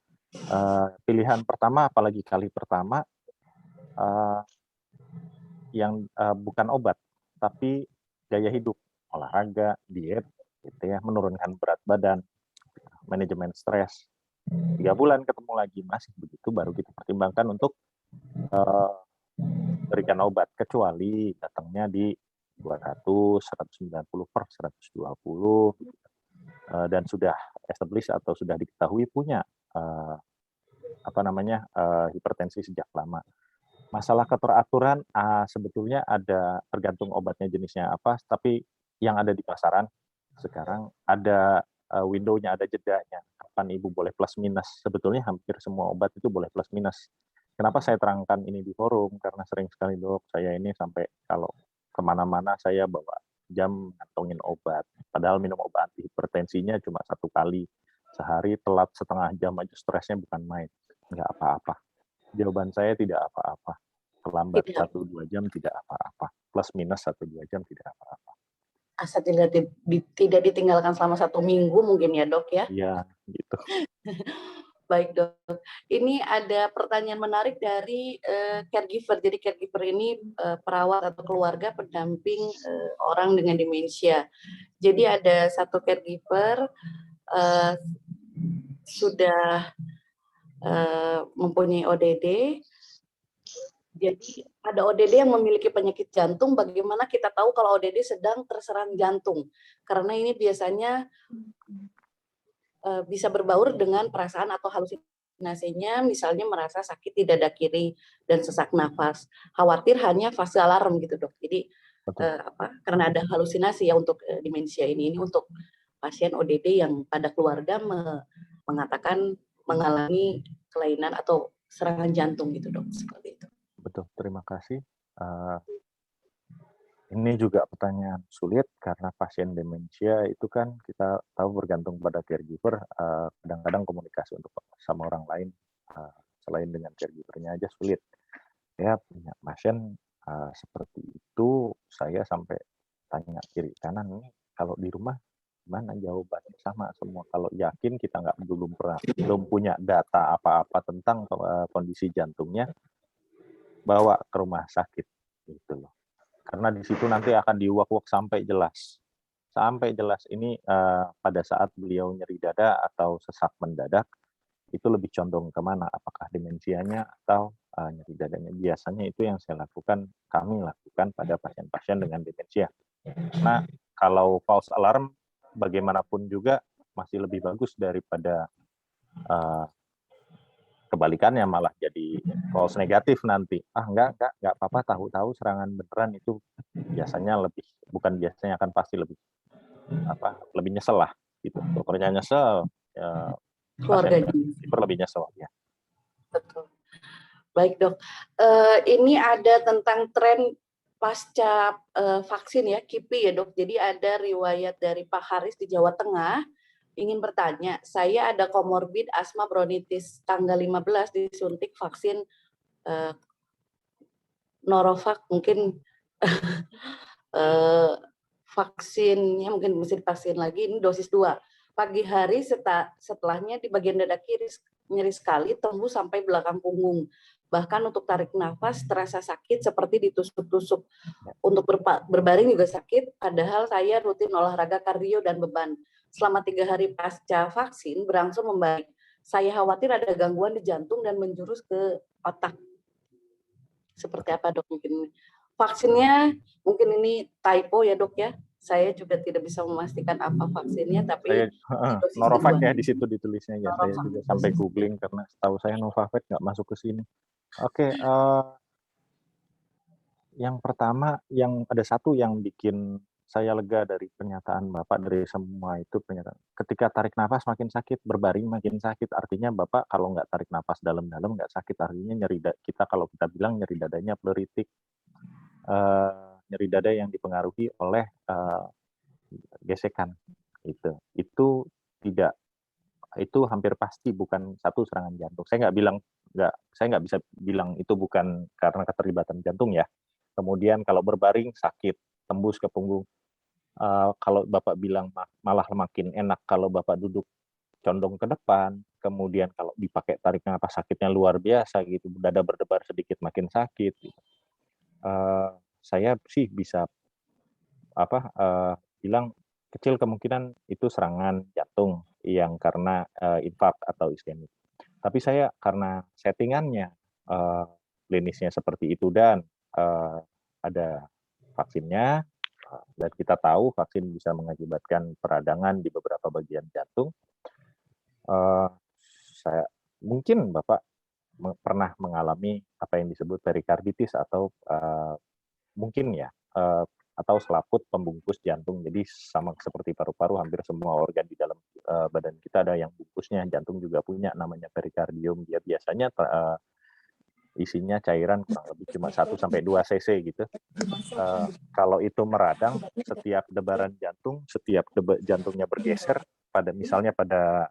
Pilihan pertama, apalagi kali pertama, yang bukan obat, tapi gaya hidup, olahraga, diet, gitu ya, menurunkan berat badan, manajemen stres. 3 bulan ketemu lagi masih begitu, baru kita pertimbangkan untuk berikan obat, kecuali datangnya di 200, 190 per 120, dan sudah established atau sudah diketahui punya hipertensi sejak lama. Masalah keteraturan sebetulnya ada tergantung obatnya jenisnya apa, tapi yang ada di pasaran sekarang ada window-nya, ada jedanya. Kapan ibu boleh plus minus? Sebetulnya hampir semua obat itu boleh plus minus. Kenapa saya terangkan ini di forum? Karena sering sekali dok, saya ini sampai kalau kemana-mana saya bawa jam ngantongin obat. Padahal minum obat antihipertensinya cuma 1 kali sehari, telat setengah jam aja stresnya bukan main. Nggak apa-apa. Jawaban saya tidak apa-apa. Terlambat 1-2 jam tidak apa-apa. Plus minus 1-2 jam tidak apa-apa. Asal tidak ditinggalkan selama 1 minggu mungkin ya dok ya? Iya, gitu. Baik dok, ini ada pertanyaan menarik dari caregiver. Jadi caregiver ini perawat atau keluarga pendamping orang dengan demensia. Jadi ada satu caregiver sudah mempunyai ODD. Jadi ada ODD yang memiliki penyakit jantung. Bagaimana kita tahu kalau ODD sedang terserang jantung? Karena ini biasanya bisa berbaur dengan perasaan atau halusinasinya, misalnya merasa sakit di dada kiri dan sesak nafas. Khawatir hanya fase alarm gitu dok. Jadi karena ada halusinasi ya untuk demensia ini untuk pasien ODD yang pada keluarga mengatakan mengalami kelainan atau serangan jantung gitu dok, seperti itu. Betul, terima kasih. Ini juga pertanyaan sulit karena pasien demensia itu kan kita tahu bergantung pada caregiver, kadang-kadang komunikasi untuk sama orang lain selain dengan caregivernya aja sulit. Ya punya pasien seperti itu, saya sampai tanya kiri kanan nih kalau di rumah gimana jawabannya sama semua. Kalau yakin kita belum punya data apa-apa tentang kondisi jantungnya, bawa ke rumah sakit gitu loh. Karena di situ nanti akan diuak-uak sampai jelas. Sampai jelas ini pada saat beliau nyeri dada atau sesak mendadak, itu lebih condong kemana? Apakah demensianya atau nyeri dadanya? Biasanya itu yang kami lakukan pada pasien-pasien dengan demensia. Karena kalau false alarm, bagaimanapun juga masih lebih bagus daripada kebalikannya malah jadi false negatif nanti. Enggak apa-apa, tahu-tahu serangan beneran itu biasanya akan pasti lebih nyesel lah gitu. Dokternya nyesel, ya, Keluarganya lebih nyesel ya. Betul. Baik dok, ini ada tentang tren pasca vaksin ya, KIPI ya dok. Jadi ada riwayat dari Pak Haris di Jawa Tengah ingin bertanya, saya ada komorbid asma bronkitis tanggal 15 disuntik vaksin Norovac, mungkin vaksinnya mungkin mesti divaksin lagi, ini dosis 2. Pagi hari setelahnya di bagian dada kiri nyeri sekali, tembus sampai belakang punggung. Bahkan untuk tarik nafas terasa sakit seperti ditusuk-tusuk. Untuk berbaring juga sakit, padahal saya rutin olahraga kardio dan beban. Selama 3 hari pasca vaksin berangsur membaik. Saya khawatir ada gangguan di jantung dan menjurus ke otak. Seperti apa dok mungkin? Vaksinnya mungkin ini typo ya dok ya. Saya juga tidak bisa memastikan apa vaksinnya, tapi Norovac ya di situ ditulisnya ya. Saya juga sampai googling karena setahu saya Novavax nggak masuk ke sini. Oke, yang pertama yang ada satu yang bikin saya lega dari pernyataan Bapak dari semua itu pernyataan. Ketika tarik nafas makin sakit, berbaring makin sakit. Artinya Bapak kalau nggak tarik nafas dalam-dalam nggak sakit. Artinya nyeri kita kalau kita bilang nyeri dadanya pleuritik. Nyeri dada yang dipengaruhi oleh gesekan itu tidak, itu hampir pasti bukan satu serangan jantung. Saya nggak bisa bilang itu bukan karena keterlibatan jantung ya. Kemudian kalau berbaring sakit tembus ke punggung. Kalau Bapak bilang malah makin enak kalau Bapak duduk condong ke depan. Kemudian kalau dipakai tarik nafas sakitnya luar biasa gitu, dada berdebar sedikit makin sakit. Gitu. Saya sih bisa bilang kecil kemungkinan itu serangan jantung yang karena infark atau iskemik. Tapi saya karena settingannya klinisnya seperti itu dan ada vaksinnya dan kita tahu vaksin bisa mengakibatkan peradangan di beberapa bagian jantung. Saya mungkin Bapak pernah mengalami apa yang disebut perikarditis atau mungkin ya atau selaput pembungkus jantung. Jadi sama seperti paru-paru, hampir semua organ di dalam badan kita ada yang bungkusnya. Jantung juga punya namanya perikardium. Dia biasanya isinya cairan kurang lebih cuma 1-2 cc gitu. Kalau itu meradang, setiap debaran jantung, setiap jantungnya bergeser pada misalnya pada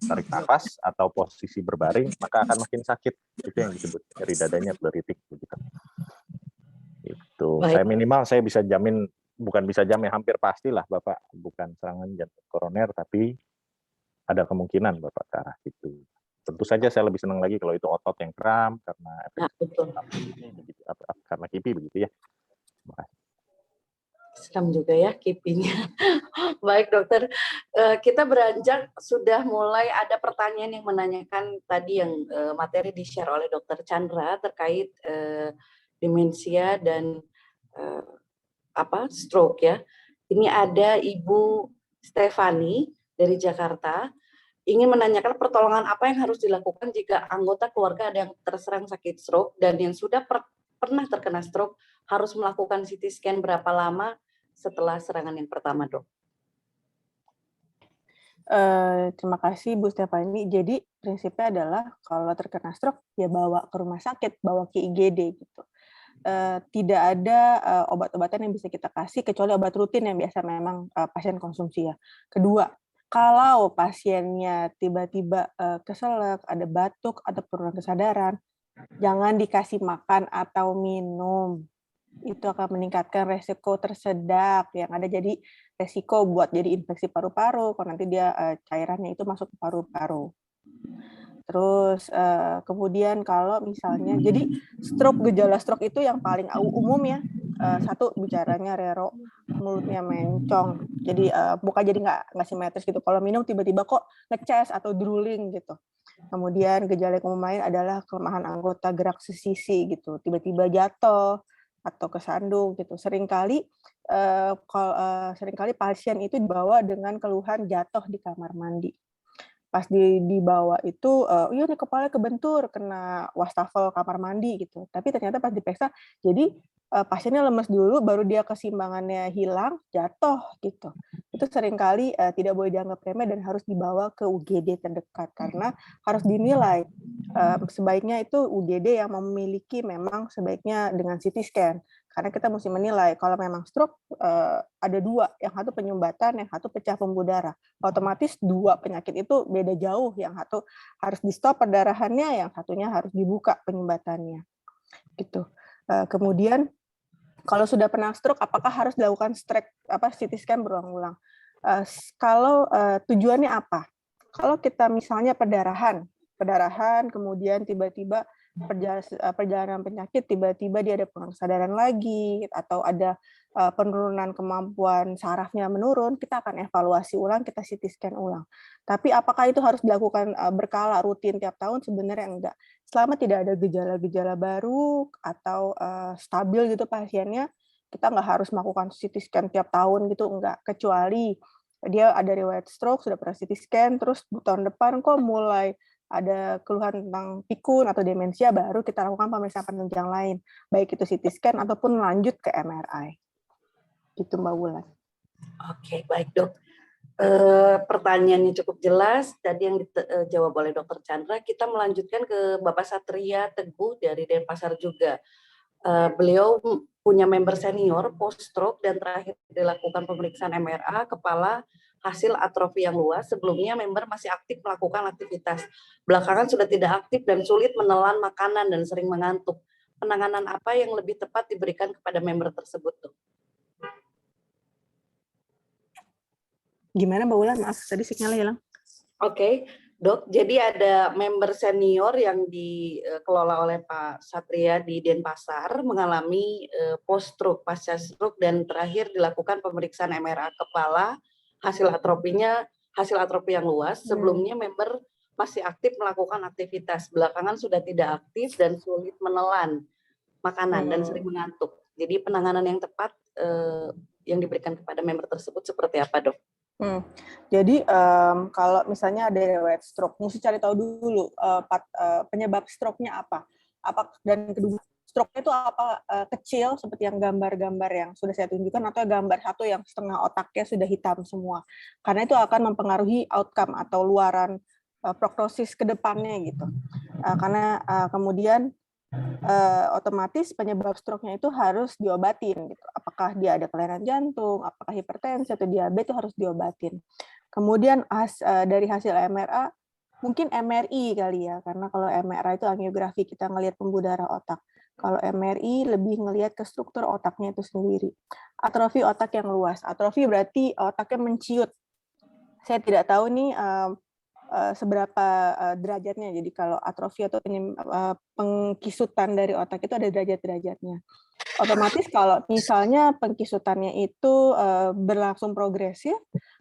tarik nafas atau posisi berbaring, maka akan makin sakit. Itu yang disebut nyeri dadanya pleuritik begitu. Itu saya minimal saya bisa jamin, bukan bisa jamin, hampir pastilah Bapak bukan serangan jantung koroner, tapi ada kemungkinan Bapak ke arah itu. Tentu saja saya lebih senang lagi kalau itu otot yang kram karena karena kipi begitu ya. Seram juga ya kipinya. Baik dokter, kita beranjak sudah mulai ada pertanyaan yang menanyakan tadi yang materi di-share oleh dokter Chandra terkait demensia dan stroke ya. Ini ada Ibu Stefani dari Jakarta ingin menanyakan pertolongan apa yang harus dilakukan jika anggota keluarga ada yang terserang sakit stroke dan yang sudah pernah terkena stroke harus melakukan CT scan berapa lama setelah serangan yang pertama, dok? Terima kasih Bu Stefani. Jadi prinsipnya adalah kalau terkena stroke ya bawa ke rumah sakit, bawa ke IGD gitu. Tidak ada obat-obatan yang bisa kita kasih kecuali obat rutin yang biasa memang pasien konsumsi ya. Kedua, kalau pasiennya tiba-tiba keselak, ada batuk, ada penurunan kesadaran, jangan dikasih makan atau minum. Itu akan meningkatkan resiko tersedak yang ada, jadi resiko buat jadi infeksi paru-paru kalau nanti dia cairannya itu masuk ke paru-paru. Terus kemudian kalau misalnya jadi gejala stroke itu yang paling umum ya, satu bicaranya rero, mulutnya mencong, jadi muka jadi nggak simetris gitu. Kalau minum tiba-tiba kok ngeces atau drooling gitu. Kemudian gejala yang umum lain adalah kelemahan anggota gerak sesisi gitu, tiba-tiba jatuh atau kesandung gitu. Seringkali pasien itu dibawa dengan keluhan jatuh di kamar mandi. Pas dibawa itu, iya nih kepala kebentur kena wastafel kamar mandi gitu. Tapi ternyata pas diperiksa, jadi pasiennya lemes dulu, baru dia keseimbangannya hilang, jatuh gitu. Itu seringkali tidak boleh dianggap remeh dan harus dibawa ke UGD terdekat karena harus dinilai. Sebaiknya itu UGD yang memiliki memang sebaiknya dengan CT scan Karena kita mesti menilai kalau memang stroke ada dua, yang satu penyumbatan, yang satu pecah pembuluh darah. Otomatis dua penyakit itu beda jauh, yang satu harus di stop perdarahannya, yang satunya harus dibuka penyumbatannya. Gitu. Kemudian kalau sudah pernah stroke, apakah harus dilakukan CT scan berulang-ulang? Kalau tujuannya apa? Kalau kita misalnya perdarahan, kemudian tiba-tiba perjalanan penyakit, tiba-tiba dia ada kurang kesadaran lagi, atau ada penurunan kemampuan sarafnya menurun, kita akan evaluasi ulang, kita CT scan ulang. Tapi apakah itu harus dilakukan berkala, rutin tiap tahun? Sebenarnya enggak. Selama tidak ada gejala-gejala baru atau stabil gitu pasiennya, kita nggak harus melakukan CT scan tiap tahun gitu, enggak. Kecuali dia ada riwayat stroke, sudah pernah CT scan, terus tahun depan kok mulai ada keluhan tentang pikun atau demensia, baru kita lakukan pemeriksaan penunjang lain, baik itu CT scan ataupun lanjut ke MRI. Gitu Mbak Wulan. Oke, baik dok. Pertanyaannya cukup jelas, tadi yang dijawab oleh Dokter Chandra. Kita melanjutkan ke Bapak Satria Teguh dari Denpasar juga. Beliau punya member senior post-stroke dan terakhir dilakukan pemeriksaan MRA kepala hasil atrofi yang luas. Sebelumnya member masih aktif melakukan aktivitas. Belakangan sudah tidak aktif dan sulit menelan makanan dan sering mengantuk. Penanganan apa yang lebih tepat diberikan kepada member tersebut, Dok? Gimana Mbak Wulan? Maaf, tadi sinyalnya hilang. Oke, Dok. Jadi ada member senior yang dikelola oleh Pak Satria di Denpasar mengalami post-stroke, pasca stroke, dan terakhir dilakukan pemeriksaan MRA kepala, hasil atrofi yang luas. Sebelumnya member masih aktif melakukan aktivitas, belakangan sudah tidak aktif dan sulit menelan makanan dan sering mengantuk. Jadi penanganan yang tepat yang diberikan kepada member tersebut seperti apa, Dok? Jadi kalau misalnya ada riwayat stroke, mesti cari tahu dulu penyebab stroke-nya apa. Dan kedua, stroke-nya itu apa, kecil seperti yang gambar-gambar yang sudah saya tunjukkan, atau gambar satu yang setengah otaknya sudah hitam semua. Karena itu akan mempengaruhi outcome atau luaran prognosis ke depannya gitu. Karena kemudian otomatis penyebab stroke-nya itu harus diobatin gitu. Apakah dia ada kelainan jantung, apakah hipertensi atau diabetes, itu harus diobatin. Kemudian dari hasil MRA, mungkin MRI kali ya, karena kalau MRI itu angiografi, kita ngelihat pembuluh darah otak. Kalau MRI lebih ngelihat ke struktur otaknya itu sendiri. Atrofi otak yang luas. Atrofi berarti otaknya menciut. Saya tidak tahu nih seberapa derajatnya. Jadi kalau atrofi atau pengkisutan dari otak itu ada derajat-derajatnya. Otomatis kalau misalnya pengkisutannya itu berlangsung progresif,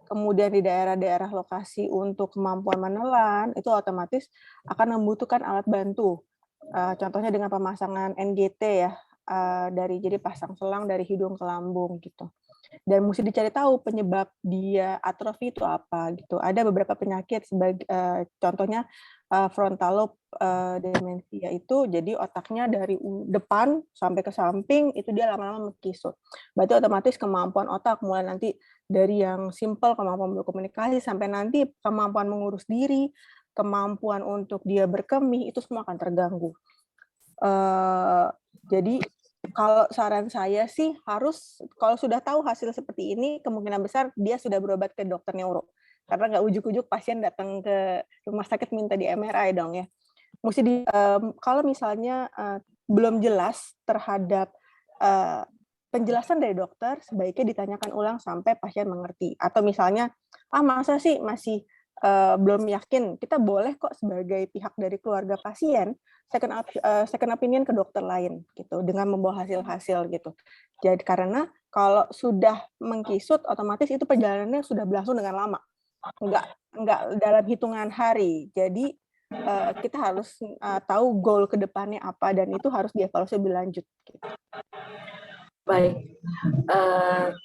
kemudian di daerah-daerah lokasi untuk kemampuan menelan, itu otomatis akan membutuhkan alat bantu. Contohnya dengan pemasangan NGT ya, jadi pasang selang dari hidung ke lambung gitu. Dan mesti dicari tahu penyebab dia atrofi itu apa gitu. Ada beberapa penyakit sebagai contohnya frontal lobe demensia itu, jadi otaknya dari depan sampai ke samping itu dia lama-lama mengkisut. Berarti otomatis kemampuan otak mulai nanti dari yang simple kemampuan berkomunikasi sampai nanti kemampuan mengurus diri, kemampuan untuk dia berkemih itu semua akan terganggu. Jadi kalau saran saya sih harus, kalau sudah tahu hasil seperti ini, kemungkinan besar dia sudah berobat ke dokter neuro. Karena nggak ujuk-ujuk pasien datang ke rumah sakit minta di MRI dong ya. Mesti kalau misalnya belum jelas terhadap penjelasan dari dokter, sebaiknya ditanyakan ulang sampai pasien mengerti. Atau misalnya, masa sih masih belum yakin, kita boleh kok sebagai pihak dari keluarga pasien second opinion ke dokter lain gitu dengan membawa hasil-hasil gitu. Jadi karena kalau sudah mengkisut otomatis itu perjalanannya sudah berlangsung dengan lama. Enggak dalam hitungan hari. Jadi kita harus tahu goal ke depannya apa dan itu harus dievaluasi lebih lanjut gitu. Baik,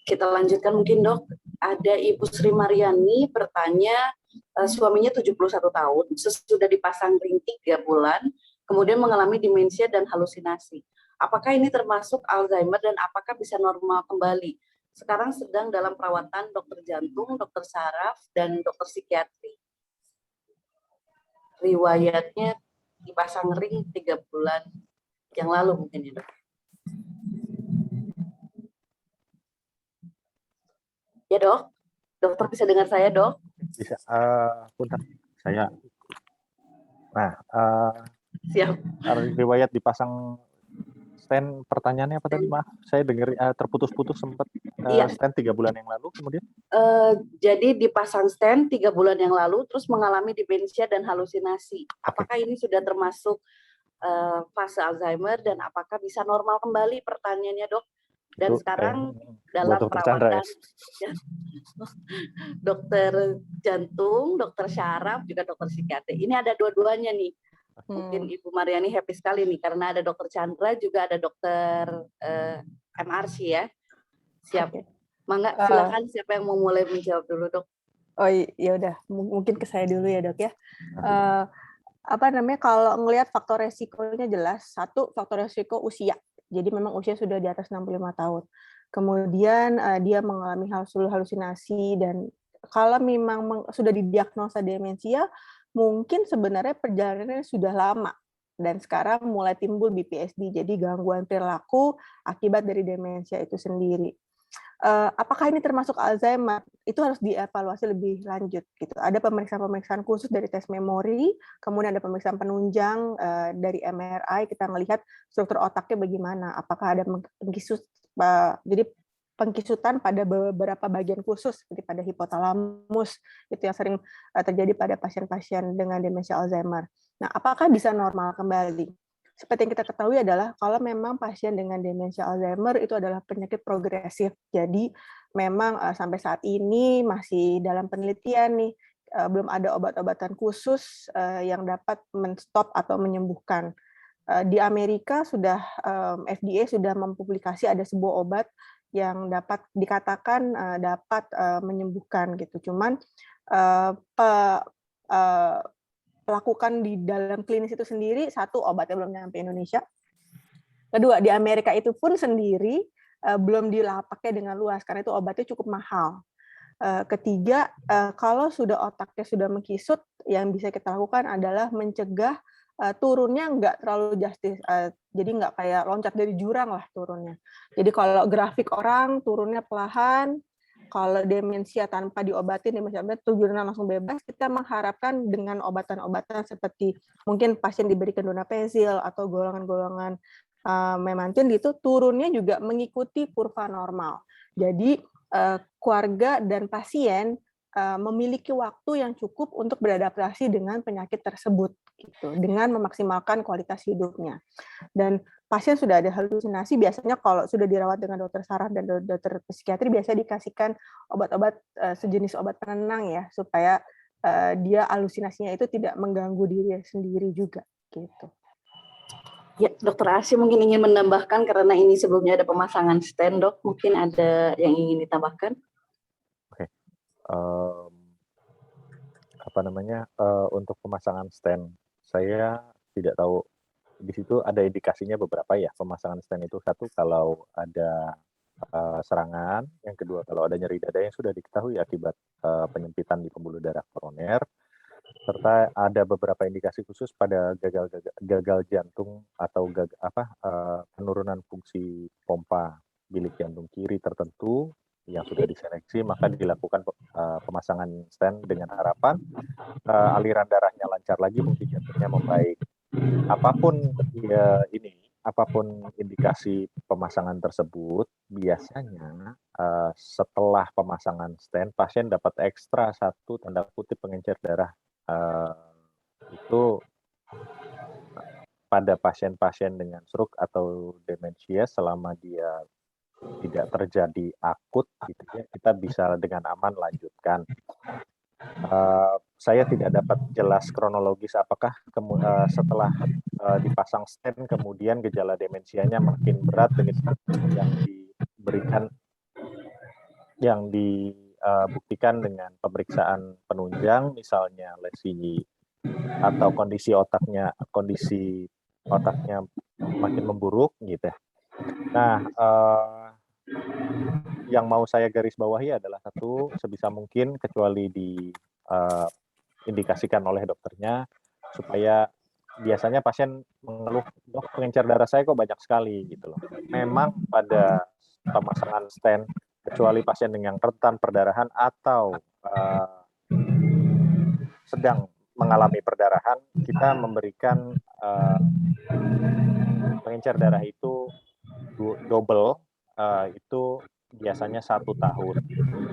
kita lanjutkan mungkin Dok. Ada Ibu Sri Mariani bertanya, suaminya 71 tahun, sesudah dipasang ring 3 bulan, kemudian mengalami demensia dan halusinasi. Apakah ini termasuk Alzheimer dan apakah bisa normal kembali? Sekarang sedang dalam perawatan dokter jantung, dokter saraf, dan dokter psikiatri. Riwayatnya dipasang ring 3 bulan yang lalu mungkin ya Dok. Ya dok, dokter bisa dengar saya dok? Bisa, punten, saya. Nah, Siap. riwayat dipasang stent, pertanyaannya apa tadi? Maaf, saya dengar terputus-putus sempat. Iya. Stent 3 bulan yang lalu, kemudian? Jadi dipasang stent 3 bulan yang lalu, terus mengalami demensia dan halusinasi. Apakah ini sudah termasuk fase Alzheimer dan apakah bisa normal kembali? Pertanyaannya dok. Dan Itu sekarang buat dalam Dokter Chandra ya? perawatan dokter jantung, dokter syaraf, juga dokter psikiatri. Ini ada dua-duanya nih. Mungkin Ibu Mariani happy sekali nih karena ada dokter Chandra, juga ada dokter MRC ya. Siap. Oke. Mangga silakan siapa yang mau mulai menjawab dulu dok. Oh ya udah, mungkin ke saya dulu ya dok ya. Kalau ngelihat faktor resikonya jelas, satu faktor resiko usia. Jadi memang usia sudah di atas 65 tahun. Kemudian dia mengalami halusinasi, dan kalau memang sudah didiagnosa demensia, mungkin sebenarnya perjalanannya sudah lama dan sekarang mulai timbul BPSD, jadi gangguan perilaku akibat dari demensia itu sendiri. Apakah ini termasuk Alzheimer? Itu harus dievaluasi lebih lanjut gitu. Ada pemeriksaan khusus dari tes memori, kemudian ada pemeriksaan penunjang dari MRI, kita melihat struktur otaknya bagaimana, apakah ada jadi pengkisutan pada beberapa bagian khusus seperti pada hipotalamus, itu yang sering terjadi pada pasien-pasien dengan demensia Alzheimer. Nah, apakah bisa normal kembali? Seperti yang kita ketahui adalah kalau memang pasien dengan demensia Alzheimer itu adalah penyakit progresif. Jadi memang sampai saat ini masih dalam penelitian nih, belum ada obat-obatan khusus yang dapat men-stop atau menyembuhkan. Di Amerika sudah FDA sudah mempublikasi ada sebuah obat yang dapat dikatakan dapat menyembuhkan gitu. Cuman lakukan di dalam klinis itu sendiri, satu, obatnya belum nyampe Indonesia. Kedua, di Amerika itu pun sendiri belum dipakai dengan luas karena itu obatnya cukup mahal. Ketiga, kalau sudah otaknya sudah mengkisut, yang bisa kita lakukan adalah mencegah turunnya nggak terlalu drastis, jadi nggak kayak loncat dari jurang lah turunnya. Jadi kalau grafik orang turunnya perlahan, kalau demensia tanpa diobatin, demensia turunnya langsung bebas, kita mengharapkan dengan obatan-obatan seperti mungkin pasien diberikan donepezil atau golongan-golongan memantine itu turunnya juga mengikuti kurva normal. Jadi keluarga dan pasien memiliki waktu yang cukup untuk beradaptasi dengan penyakit tersebut, gitu, dengan memaksimalkan kualitas hidupnya. Dan pasien sudah ada halusinasi, biasanya kalau sudah dirawat dengan dokter saraf dan dokter psikiatri, biasanya dikasihkan obat-obat sejenis obat penenang ya, supaya dia halusinasinya itu tidak mengganggu diri sendiri juga, gitu. Ya, Dokter Asy mungkin ingin menambahkan karena ini sebelumnya ada pemasangan stent, dok. Mungkin ada yang ingin ditambahkan? Oke. Untuk pemasangan stent, saya tidak tahu. Di situ ada indikasinya beberapa ya, pemasangan stent itu. Satu, kalau ada serangan. Yang kedua, kalau ada nyeri dada yang sudah diketahui akibat penyempitan di pembuluh darah koroner. Serta ada beberapa indikasi khusus pada gagal jantung atau penurunan fungsi pompa bilik jantung kiri tertentu yang sudah diseleksi, maka dilakukan pemasangan stent dengan harapan aliran darahnya lancar lagi, fungsi jantungnya membaik. Apapun indikasi pemasangan tersebut, biasanya setelah pemasangan stent, pasien dapat ekstra satu tanda kutip pengencer darah. Itu pada pasien-pasien dengan stroke atau demensia, selama dia tidak terjadi akut, gitu ya, kita bisa dengan aman lanjutkan. Saya tidak dapat jelas kronologis apakah setelah dipasang stent kemudian gejala demensianya makin berat dengan yang dibuktikan dengan pemeriksaan penunjang, misalnya lesi atau kondisi otaknya makin memburuk gitu. Nah, yang mau saya garis bawahi adalah satu, sebisa mungkin kecuali diindikasikan oleh dokternya, supaya biasanya pasien mengeluh, dok, pengencer darah saya kok banyak sekali gitu loh. Memang pada pemasangan stent kecuali pasien dengan rentan perdarahan atau sedang mengalami perdarahan, kita memberikan pengencer darah itu double, itu biasanya 1 tahun.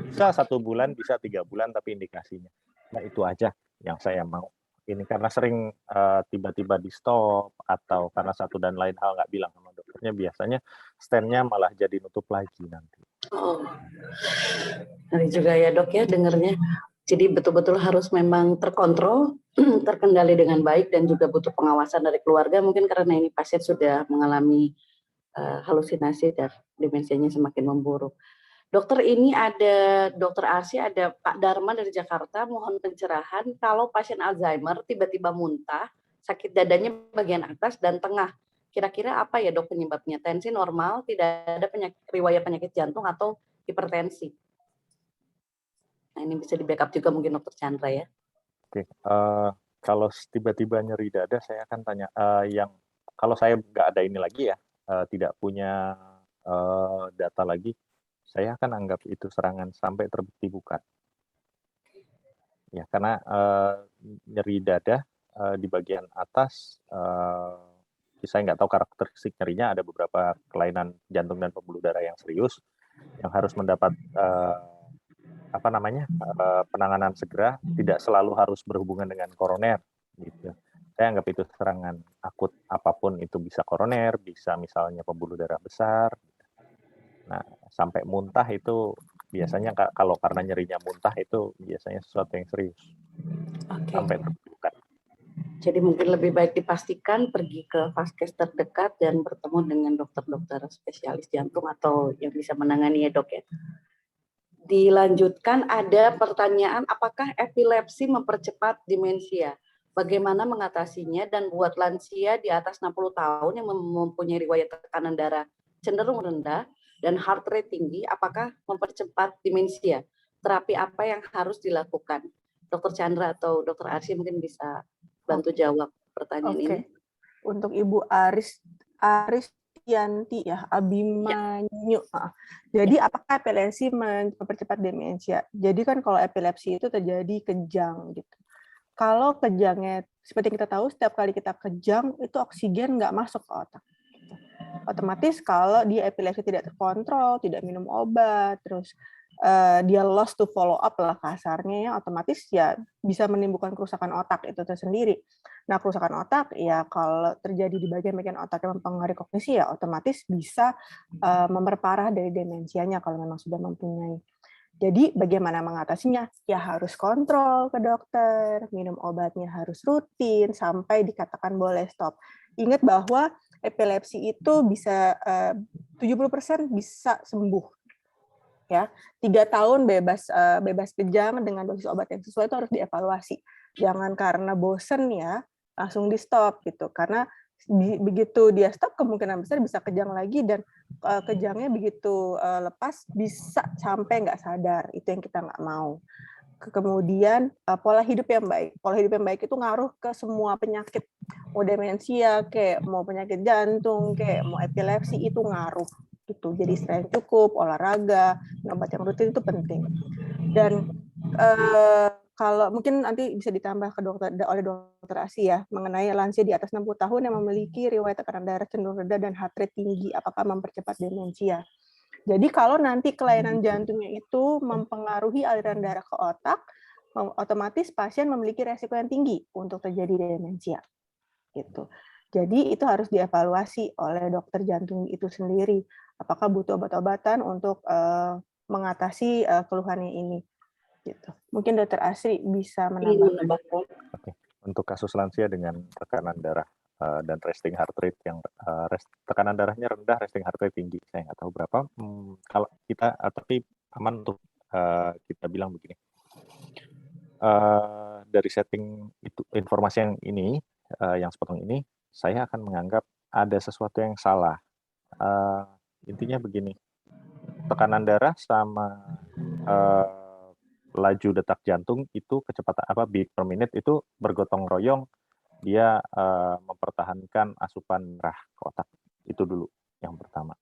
Bisa 1 bulan, bisa 3 bulan, tapi indikasinya. Nah, itu aja yang saya mau. Ini karena sering tiba-tiba di stop atau karena satu dan lain hal nggak bilang sama dokternya, biasanya stand-nya malah jadi nutup lagi nanti. Oh, ngeri juga ya dok ya dengernya. Jadi betul-betul harus memang terkontrol, terkendali dengan baik dan juga butuh pengawasan dari keluarga. Mungkin karena ini pasien sudah mengalami halusinasi dan demensianya semakin memburuk. Dokter, ini ada Dokter Arsy, ada Pak Dharma dari Jakarta, mohon pencerahan kalau pasien Alzheimer tiba-tiba muntah, sakit dadanya bagian atas dan tengah. Kira-kira apa ya dok penyebabnya? Tensi normal, tidak ada riwayat penyakit jantung atau hipertensi. Nah, ini bisa di backup juga mungkin Dokter Chandra ya. Oke, kalau tiba-tiba nyeri dada, saya akan tanya, kalau saya nggak ada ini lagi ya, tidak punya data lagi, saya akan anggap itu serangan sampai terbukti bukan. Ya, karena nyeri dada di bagian atas, saya nggak tahu karakteristik nyerinya, ada beberapa kelainan jantung dan pembuluh darah yang serius, yang harus mendapat penanganan segera, tidak selalu harus berhubungan dengan koroner. Gitu. Saya anggap itu serangan akut, apapun itu bisa koroner, bisa misalnya pembuluh darah besar. Nah, sampai muntah itu biasanya kalau karena nyerinya muntah itu biasanya sesuatu yang serius. Oke. Sampai terbuka. Jadi mungkin lebih baik dipastikan pergi ke vaskes terdekat dan bertemu dengan dokter-dokter spesialis jantung atau yang bisa menangani ya dok ya. Dilanjutkan ada pertanyaan, apakah epilepsi mempercepat demensia? Bagaimana mengatasinya dan buat lansia di atas 60 tahun yang mempunyai riwayat tekanan darah cenderung rendah dan heart rate tinggi, apakah mempercepat demensia? Terapi apa yang harus dilakukan? Dokter Chandra atau Dokter Arsy mungkin bisa bantu jawab pertanyaan ini. Untuk Ibu Aristianti ya, Abimanyu. Jadi apakah epilepsi mempercepat demensia? Jadi kan kalau epilepsi itu terjadi kejang gitu. Kalau kejangnya, seperti kita tahu, setiap kali kita kejang itu oksigen nggak masuk ke otak. Otomatis kalau dia epilepsi tidak terkontrol, tidak minum obat, terus dia lost to follow up lah kasarnya, ya otomatis ya bisa menimbulkan kerusakan otak itu tersendiri. Nah, kerusakan otak ya kalau terjadi di bagian-bagian otak yang mempengaruhi kognisi ya otomatis bisa memperparah dari demensianya kalau memang sudah mempunyai. Jadi bagaimana mengatasinya? Ya harus kontrol ke dokter, minum obatnya harus rutin sampai dikatakan boleh stop. Ingat bahwa epilepsi itu bisa 70% bisa sembuh. Ya, 3 tahun bebas kejang dengan dosis obat yang sesuai itu harus dievaluasi. Jangan karena bosen ya langsung di stop gitu. Karena begitu dia stop kemungkinan besar bisa kejang lagi dan kejangnya begitu lepas bisa sampai nggak sadar. Itu yang kita nggak mau. Kemudian pola hidup yang baik. Pola hidup yang baik itu ngaruh ke semua penyakit. Mau demensia, kayak mau penyakit jantung, kayak mau epilepsi itu ngaruh. Gitu. Jadi istirahat cukup, olahraga, obat yang rutin itu penting. Dan kalau mungkin nanti bisa ditambah oleh dokter Arsy ya mengenai lansia di atas 60 tahun yang memiliki riwayat tekanan darah cenderung rendah dan heart rate tinggi, apakah mempercepat demensia? Jadi kalau nanti kelainan jantungnya itu mempengaruhi aliran darah ke otak, otomatis pasien memiliki resiko yang tinggi untuk terjadi demensia. Gitu. Jadi itu harus dievaluasi oleh dokter jantung itu sendiri. Apakah butuh obat-obatan untuk mengatasi keluhannya ini? Gitu. Mungkin Dokter Arsy bisa menambahkan. Oke. Untuk kasus lansia dengan tekanan darah dan resting heart rate yang tekanan darahnya rendah, resting heart rate tinggi, saya nggak tahu berapa. Kalau kita, tapi aman untuk kita bilang begini. Dari setting itu informasi yang ini, yang sepotong ini, saya akan menganggap ada sesuatu yang salah. Intinya begini, tekanan darah sama laju detak jantung itu kecepatan beat per minute itu bergotong royong, dia mempertahankan asupan darah ke otak. Itu dulu yang pertama.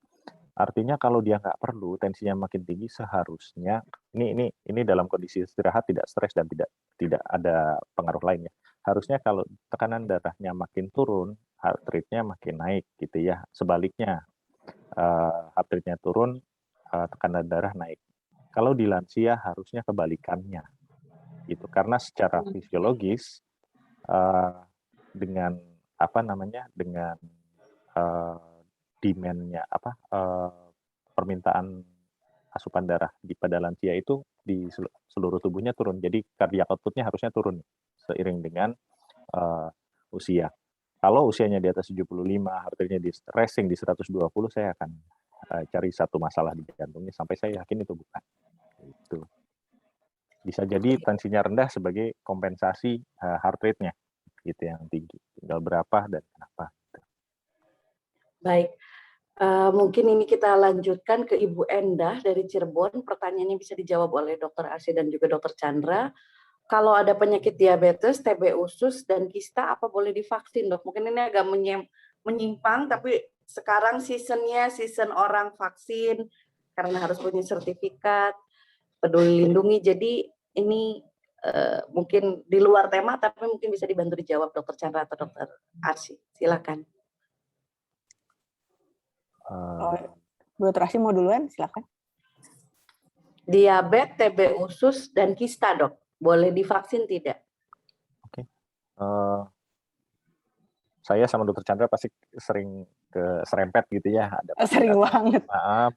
Artinya kalau dia nggak perlu, tensinya makin tinggi, seharusnya ini dalam kondisi istirahat, tidak stres dan tidak ada pengaruh lainnya. Harusnya kalau tekanan darahnya makin turun, heart rate-nya makin naik gitu ya. Sebaliknya, heart rate-nya turun, tekanan darah naik. Kalau di lansia harusnya kebalikannya, gitu. Karena secara fisiologis dengan dengan demand-nya permintaan asupan darah pada lansia itu di seluruh tubuhnya turun. Jadi cardiac output-nya harusnya turun seiring dengan usia. Kalau usianya di atas 75, heart rate-nya di racing di 120, saya akan cari satu masalah di jantungnya sampai saya yakin itu bukan. Itu bisa jadi tensinya rendah sebagai kompensasi heart rate-nya gitu yang tinggi. Tinggal berapa dan kenapa. Baik. Mungkin ini kita lanjutkan ke Ibu Endah dari Cirebon. Pertanyaannya bisa dijawab oleh Dr. Arsy dan juga Dr. Chandra. Kalau ada penyakit diabetes, TB usus, dan kista, apa boleh divaksin, Dok? Mungkin ini agak menyimpang, tapi sekarang season orang vaksin, karena harus punya sertifikat, peduli lindungi. Jadi ini mungkin di luar tema, tapi mungkin bisa dibantu dijawab Dr. Chandra atau Dr. Arsy. Silakan. Dr. Arsy mau duluan, silakan. Diabetes, TB usus, dan kista, Dok. Boleh divaksin tidak? Oke. Saya sama Dr. Chandra pasti sering serempet gitu ya. Ada sering banget.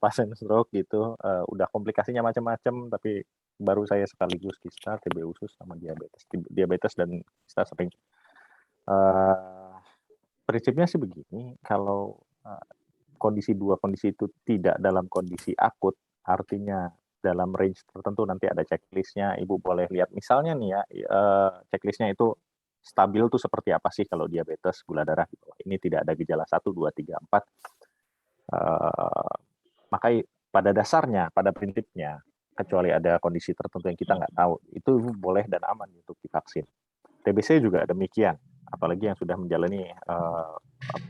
Pasien stroke gitu. Udah komplikasinya macam-macam, tapi baru saya sekaligus kista, TB usus, sama diabetes. Diabetes dan kista sering. Prinsipnya sih begini, kalau dua kondisi itu tidak dalam kondisi akut, artinya dalam range tertentu, nanti ada checklistnya, Ibu boleh lihat. Misalnya nih ya, checklistnya itu stabil tuh seperti apa sih kalau diabetes, gula darah gitu. Ini tidak ada gejala 1, 2, 3, 4. Maka pada dasarnya, pada prinsipnya, kecuali ada kondisi tertentu yang kita nggak tahu, itu boleh dan aman untuk divaksin. TBC juga demikian, apalagi yang sudah menjalani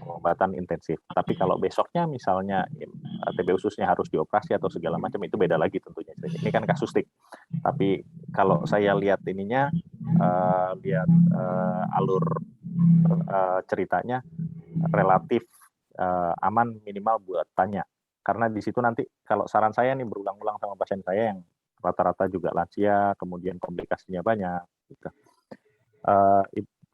pengobatan intensif. Tapi kalau besoknya misalnya TB ususnya harus dioperasi atau segala macam, itu beda lagi tentunya. Ini kan kasustik. Tapi kalau saya lihat ininya, alur ceritanya relatif aman, minimal buat tanya. Karena di situ nanti kalau saran saya nih berulang-ulang sama pasien saya yang rata-rata juga lansia, kemudian komplikasinya banyak. Gitu.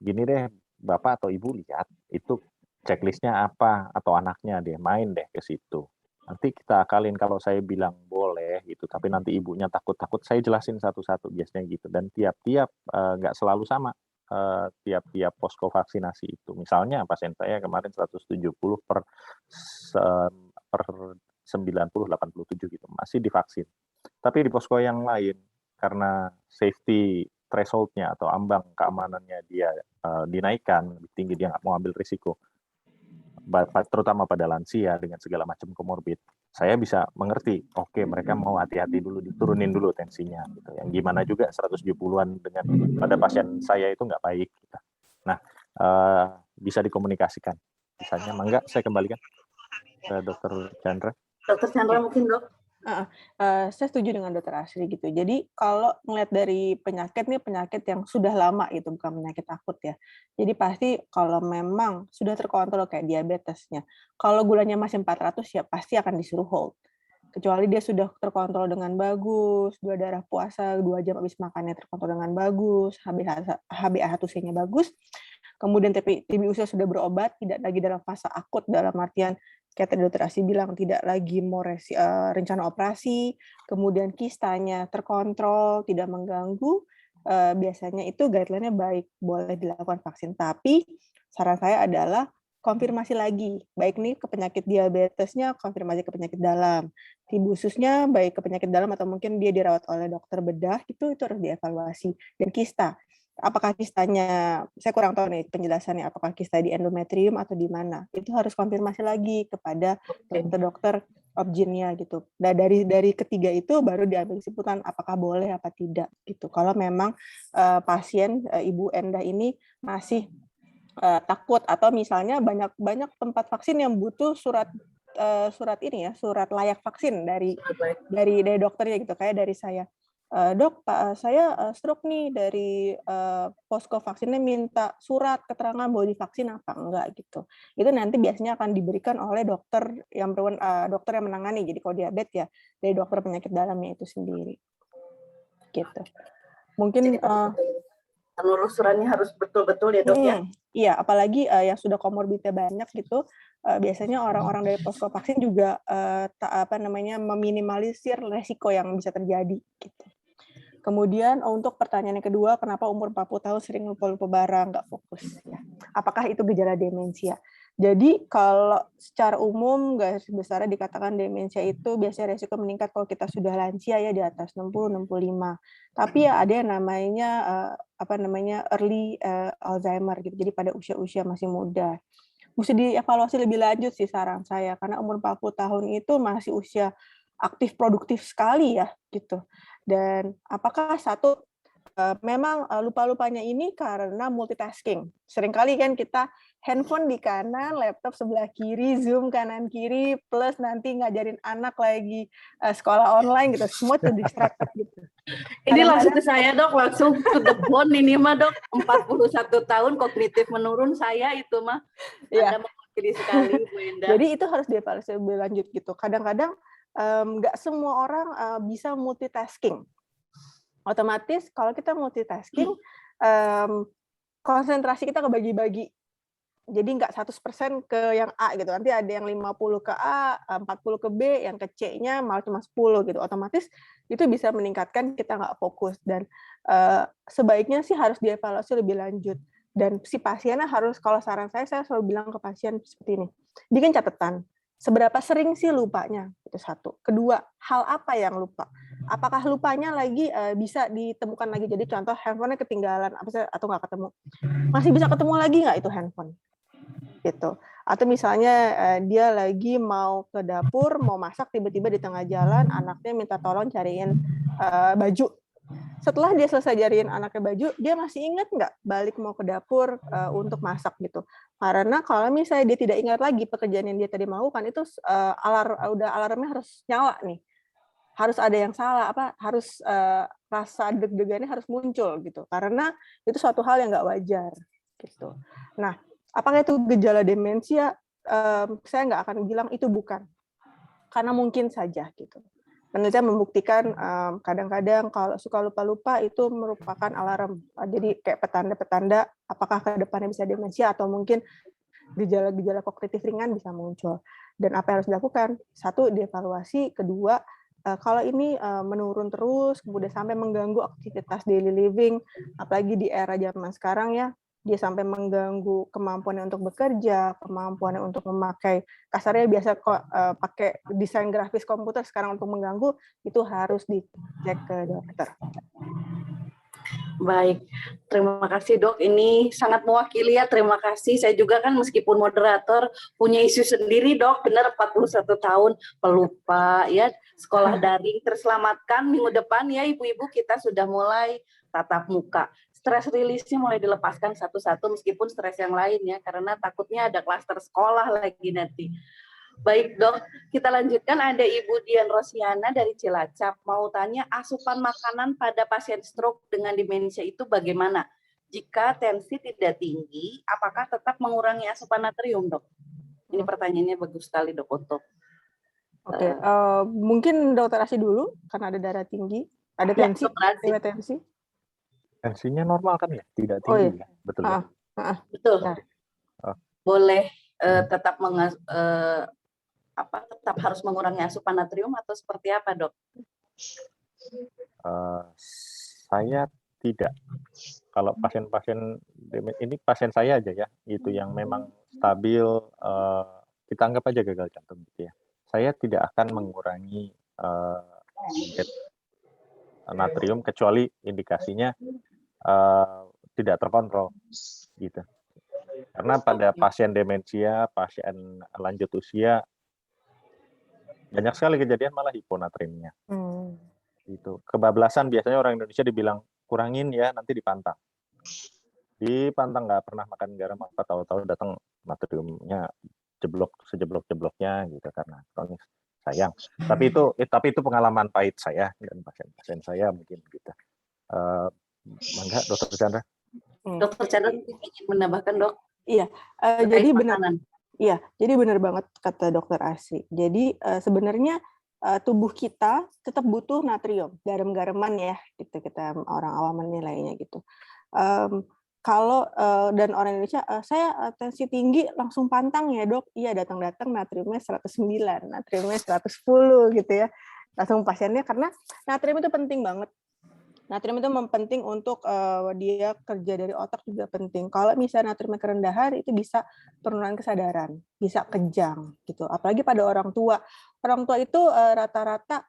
Gini deh, Bapak atau Ibu lihat itu checklistnya apa, atau anaknya deh, main deh ke situ. Nanti kita akalin, kalau saya bilang boleh gitu, tapi nanti ibunya takut-takut, saya jelasin satu-satu biasanya gitu. Dan tiap-tiap nggak selalu sama, tiap-tiap posko vaksinasi itu. Misalnya pasien saya kemarin 170 per 90, 87 gitu, masih divaksin. Tapi di posko yang lain, karena safety threshold-nya atau ambang keamanannya dia dinaikkan, lebih tinggi, dia nggak mau ambil risiko, terutama pada lansia dengan segala macam komorbid, saya bisa mengerti, oke, mereka mau hati-hati dulu, diturunin dulu tensinya. Gitu. Yang gimana juga 170-an dengan pada pasien saya itu nggak baik. Gitu. Nah, bisa dikomunikasikan. Misalnya, mangga saya kembalikan ke Dr. Chandra. Dr. Chandra mungkin, Dok. Saya setuju dengan Dr. Arsy gitu. Jadi kalau melihat dari penyakit yang sudah lama itu, bukan penyakit akut ya. Jadi pasti kalau memang sudah terkontrol kayak diabetesnya, kalau gulanya masih 400 ya pasti akan disuruh hold. Kecuali dia sudah terkontrol dengan bagus, gula darah puasa 2 jam habis makannya terkontrol dengan bagus, HbA1c-nya bagus, kemudian TB usia sudah berobat, tidak lagi dalam fase akut, dalam artian kayak tadi Dr. Arsy bilang, tidak lagi mau rencana operasi, kemudian kistanya terkontrol, tidak mengganggu, biasanya itu guideline-nya baik, boleh dilakukan vaksin. Tapi saran saya adalah konfirmasi lagi, baik nih ke penyakit diabetesnya, konfirmasi ke penyakit dalam, TB ususnya baik ke penyakit dalam atau mungkin dia dirawat oleh dokter bedah, itu harus dievaluasi. Dan kista, apakah kistanya, saya kurang tahu nih penjelasannya, apakah kista di endometrium atau di mana, itu harus konfirmasi lagi kepada dokter obgynnya gitu. Nah, dari ketiga itu baru diambil kesimpulan apakah boleh apa tidak gitu. Kalau memang pasien Ibu Endah ini masih takut, atau misalnya banyak tempat vaksin yang butuh surat surat ini ya, surat layak vaksin dari Baik. dokternya gitu, kayak dari saya. Dok, Pak, saya stroke nih, dari posko vaksinnya minta surat keterangan bahwa divaksin apa enggak gitu. Itu nanti biasanya akan diberikan oleh dokter yang dokter yang menangani. Jadi kalau diabetes ya dari dokter penyakit dalamnya itu sendiri. Gitu. Mungkin Penelusurannya harus betul-betul ya dok ya. Iya, apalagi yang sudah komorbidnya banyak gitu, biasanya orang-orang dari posko vaksin juga meminimalisir resiko yang bisa terjadi gitu. Kemudian untuk pertanyaan yang kedua, kenapa umur 40 tahun sering lupa-lupa barang, nggak fokus? Ya. Apakah itu gejala demensia? Jadi kalau secara umum garis besarnya dikatakan demensia itu biasanya resiko meningkat kalau kita sudah lansia ya, di atas 60-65. Tapi ya ada yang namanya early Alzheimer gitu. Jadi pada usia-usia masih muda. Mesti dievaluasi lebih lanjut sih saran saya, karena umur 40 tahun itu masih usia aktif produktif sekali ya gitu. Dan apakah memang lupa-lupanya ini karena multitasking. Seringkali kan kita handphone di kanan, laptop sebelah kiri, Zoom kanan kiri, plus nanti ngajarin anak lagi sekolah online gitu. Semua tuh distracted gitu. Ini langsung ke saya dok, langsung to the bone ini mah dok. 41 tahun kognitif menurun saya itu mah. Iya. Anda mewakili sekali Bu Endah. Jadi itu harus dievaluasi lebih lanjut gitu. Kadang-kadang nggak semua orang bisa multitasking. Otomatis kalau kita multitasking, konsentrasi kita kebagi-bagi. Jadi nggak 100% ke yang A gitu. Nanti ada yang 50 ke A, 40 ke B, yang ke C-nya malah cuma 10 gitu. Otomatis itu bisa meningkatkan kita nggak fokus. Dan sebaiknya sih harus dievaluasi lebih lanjut. Dan si pasiennya harus, kalau saran saya selalu bilang ke pasien seperti ini. Bikin catatan. Seberapa sering sih lupanya? Itu satu. Kedua, hal apa yang lupa? Apakah lupanya lagi bisa ditemukan lagi? Jadi contoh handphonenya ketinggalan atau nggak ketemu. Masih bisa ketemu lagi nggak itu handphone? Gitu. Atau misalnya dia lagi mau ke dapur, mau masak, tiba-tiba di tengah jalan anaknya minta tolong cariin baju. Setelah dia selesai cariin anaknya baju, dia masih ingat nggak balik mau ke dapur untuk masak gitu. Karena kalau misalnya dia tidak ingat lagi pekerjaan yang dia tadi melakukan, itu alarmnya harus nyala nih. Harus ada yang salah, harus rasa deg-degannya harus muncul gitu. Karena itu suatu hal yang nggak wajar gitu. Nah, apakah itu gejala demensia? Saya nggak akan bilang itu bukan. Karena mungkin saja gitu. Penelitian membuktikan kadang-kadang kalau suka lupa-lupa itu merupakan alarm. Jadi kayak petanda-petanda apakah ke depannya bisa demensia atau mungkin gejala-gejala kognitif ringan bisa muncul. Dan apa yang harus dilakukan? Satu, dievaluasi. Kedua, kalau ini menurun terus, kemudian sampai mengganggu aktivitas daily living, apalagi di era zaman sekarang ya, dia sampai mengganggu kemampuannya untuk bekerja, kemampuannya untuk memakai, kasarnya biasa pakai desain grafis komputer, sekarang untuk mengganggu, itu harus dicek ke dokter. Baik, terima kasih dok. Ini sangat mewakili ya, terima kasih. Saya juga kan meskipun moderator punya isu sendiri dok, benar 41 tahun pelupa ya, sekolah daring terselamatkan minggu depan ya ibu-ibu kita sudah mulai tatap muka. Stres rilisnya mulai dilepaskan satu-satu meskipun stres yang lain ya, karena takutnya ada klaster sekolah lagi nanti. Baik dok, kita lanjutkan. Ada Ibu Dian Rosiana dari Cilacap. Mau tanya, asupan makanan pada pasien stroke dengan demensia itu bagaimana? Jika tensi tidak tinggi, apakah tetap mengurangi asupan natrium dok? Ini pertanyaannya bagus sekali dok untuk. Oke, mungkin dokter Asi dulu, karena ada darah tinggi, ada tensi, Ya, tensi. Tensinya normal kan ya? Tidak tinggi ya? Betul ya? Betul. Boleh tetap tetap harus mengurangi asupan natrium atau seperti apa dok? Saya tidak. Kalau pasien-pasien ini pasien saya aja ya, itu yang memang stabil, kita anggap aja gagal jantung gitu ya. Saya tidak akan mengurangi natrium kecuali indikasinya tidak terkontrol gitu. Karena pada pasien demensia, pasien lanjut usia, banyak sekali kejadian malah hiponatremia. Gitu. Kebablasan biasanya orang Indonesia dibilang kurangin ya, nanti dipantang. Dipantang nggak pernah makan garam, apa tahu-tahu datang natriumnya sejeblok-jebloknya gitu karena kronis. Sayang. Tapi itu pengalaman pahit saya dan pasien-pasien saya mungkin gitu. Mangga, Dokter Chandra. Dokter Chandra mungkin ingin menambahkan, Dok? Iya, Terkait jadi benar. makanan. Iya, jadi benar banget kata Dokter Asri. Jadi sebenarnya tubuh kita tetap butuh natrium, garam-garaman ya, gitu kita orang awam menilainya gitu. Kalau dan orang Indonesia, saya tensi tinggi langsung pantang ya dok. Iya, datang-datang natriumnya 109, natriumnya 110 gitu ya. Langsung pasiennya, karena natrium itu penting banget. Natrium itu penting untuk dia kerja dari otak juga penting. Kalau misalnya natriumnya kerendahan, itu bisa penurunan kesadaran, bisa kejang gitu. Apalagi pada orang tua. Orang tua itu rata-rata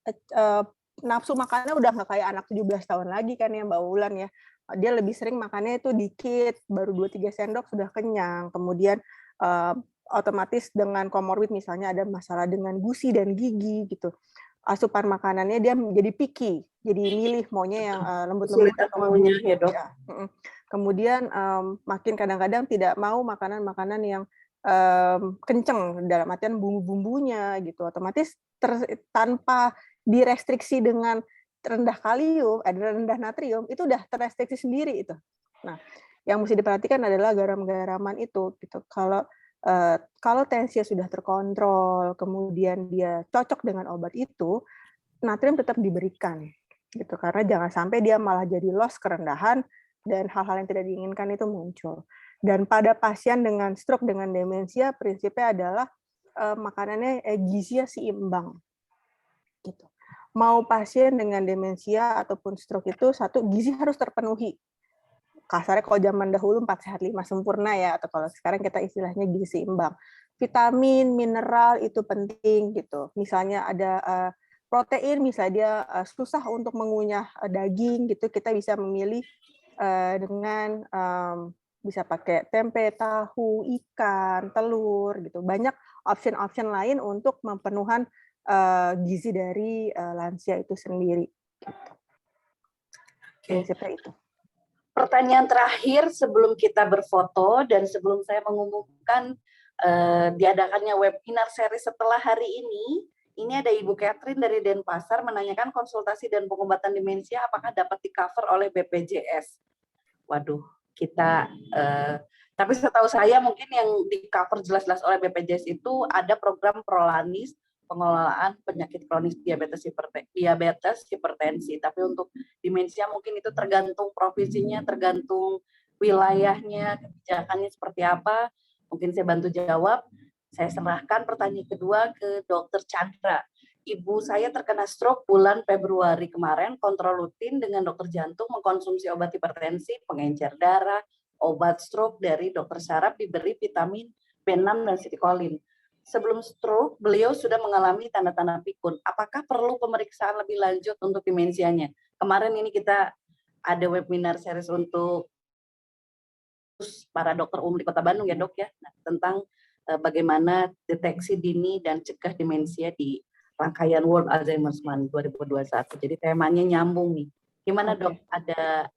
nafsu makannya udah nggak kayak anak 17 tahun lagi kan ya Mbak Wulan ya. Dia lebih sering makannya itu dikit, baru 2-3 sendok sudah kenyang. Kemudian otomatis dengan komorbid misalnya ada masalah dengan gusi dan gigi gitu. Asupan makanannya dia jadi picky, jadi milih maunya yang lembut-lembut atau maunya ya dok. Ya. Kemudian makin kadang-kadang tidak mau makanan-makanan yang kenceng dalam artian bumbu-bumbunya gitu. Otomatis tanpa direstriksi dengan rendah kalium, rendah natrium, itu udah terrestriksi sendiri itu. Nah, yang mesti diperhatikan adalah garam-garaman itu gitu. Kalau tensi sudah terkontrol, kemudian dia cocok dengan obat itu, natrium tetap diberikan gitu. Karena jangan sampai dia malah jadi loss, kerendahan, dan hal-hal yang tidak diinginkan itu muncul. Dan pada pasien dengan stroke, dengan demensia, prinsipnya adalah makanannya gizinya seimbang. Gitu. Mau pasien dengan demensia ataupun stroke itu, satu, gizi harus terpenuhi. Kasarnya kalau zaman dahulu 4 sehat 5 sempurna ya, atau kalau sekarang kita istilahnya gizi seimbang. Vitamin, mineral itu penting gitu. Misalnya ada protein, misalnya dia susah untuk mengunyah daging gitu, kita bisa memilih dengan bisa pakai tempe, tahu, ikan, telur gitu. Banyak option-option lain untuk memenuhan gizi dari lansia itu sendiri. Gitu. Prinsipnya itu. Pertanyaan terakhir sebelum kita berfoto dan sebelum saya mengumumkan diadakannya webinar seri setelah hari ini ada Ibu Catherine dari Denpasar menanyakan konsultasi dan pengobatan demensia apakah dapat di-cover oleh BPJS. Waduh, tapi setahu saya mungkin yang di-cover jelas-jelas oleh BPJS itu ada program Prolanis, pengelolaan penyakit kronis diabetes, hipertensi. Tapi untuk demensia mungkin itu tergantung provinsinya, tergantung wilayahnya, kebijakannya seperti apa. Mungkin saya bantu jawab. Saya serahkan pertanyaan kedua ke Dokter Chandra. Ibu saya terkena stroke bulan Februari kemarin, kontrol rutin dengan dokter jantung, mengkonsumsi obat hipertensi, pengencer darah, obat stroke dari dokter saraf, diberi vitamin B6 dan sitikolin. Sebelum stroke, beliau sudah mengalami tanda-tanda pikun. Apakah perlu pemeriksaan lebih lanjut untuk demensianya? Kemarin ini kita ada webinar series untuk para dokter umum di Kota Bandung ya dok ya, tentang bagaimana deteksi dini dan cegah demensia di rangkaian World Alzheimer's Month 2021. Jadi temanya nyambung nih. Gimana dok? Ada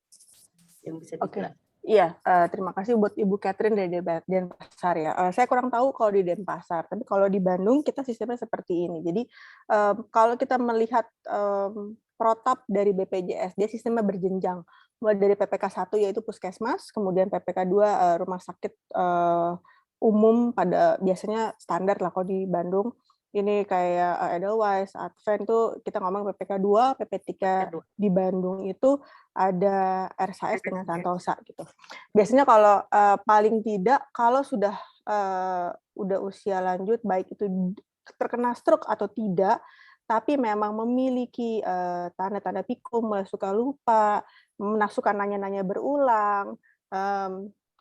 yang bisa dijelaskan? Iya, terima kasih buat Ibu Catherine dari Denpasar ya. Saya kurang tahu kalau di Denpasar, tapi kalau di Bandung kita sistemnya seperti ini. Jadi kalau kita melihat protap dari BPJS, dia sistemnya berjenjang. Mulai dari PPK 1 yaitu puskesmas, kemudian PPK 2 rumah sakit umum pada biasanya standar lah kalau di Bandung. Ini kayak Edelweiss, Advent tuh kita ngomong PPK 2, PP3 di Bandung itu ada RSAS dengan Santosa gitu. Biasanya kalau paling tidak kalau sudah udah usia lanjut baik itu terkena stroke atau tidak, tapi memang memiliki tanda-tanda pikun, suka lupa, suka nanya-nanya berulang,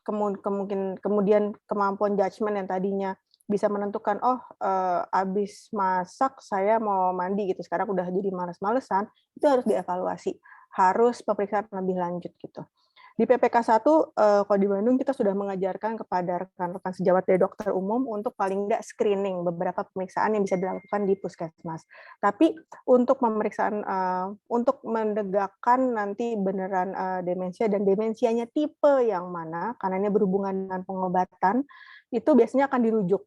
kemudian kemampuan judgement yang tadinya bisa menentukan, abis masak saya mau mandi gitu, sekarang udah jadi males-malesan, itu harus dievaluasi, harus pemeriksaan lebih lanjut gitu. Di PPK 1, kalau di Bandung kita sudah mengajarkan kepada rekan-rekan sejawat dari dokter umum untuk paling nggak screening beberapa pemeriksaan yang bisa dilakukan di puskesmas. Tapi untuk pemeriksaan, untuk menegakkan nanti beneran demensia dan demensianya tipe yang mana, karena ini berhubungan dengan pengobatan, itu biasanya akan dirujuk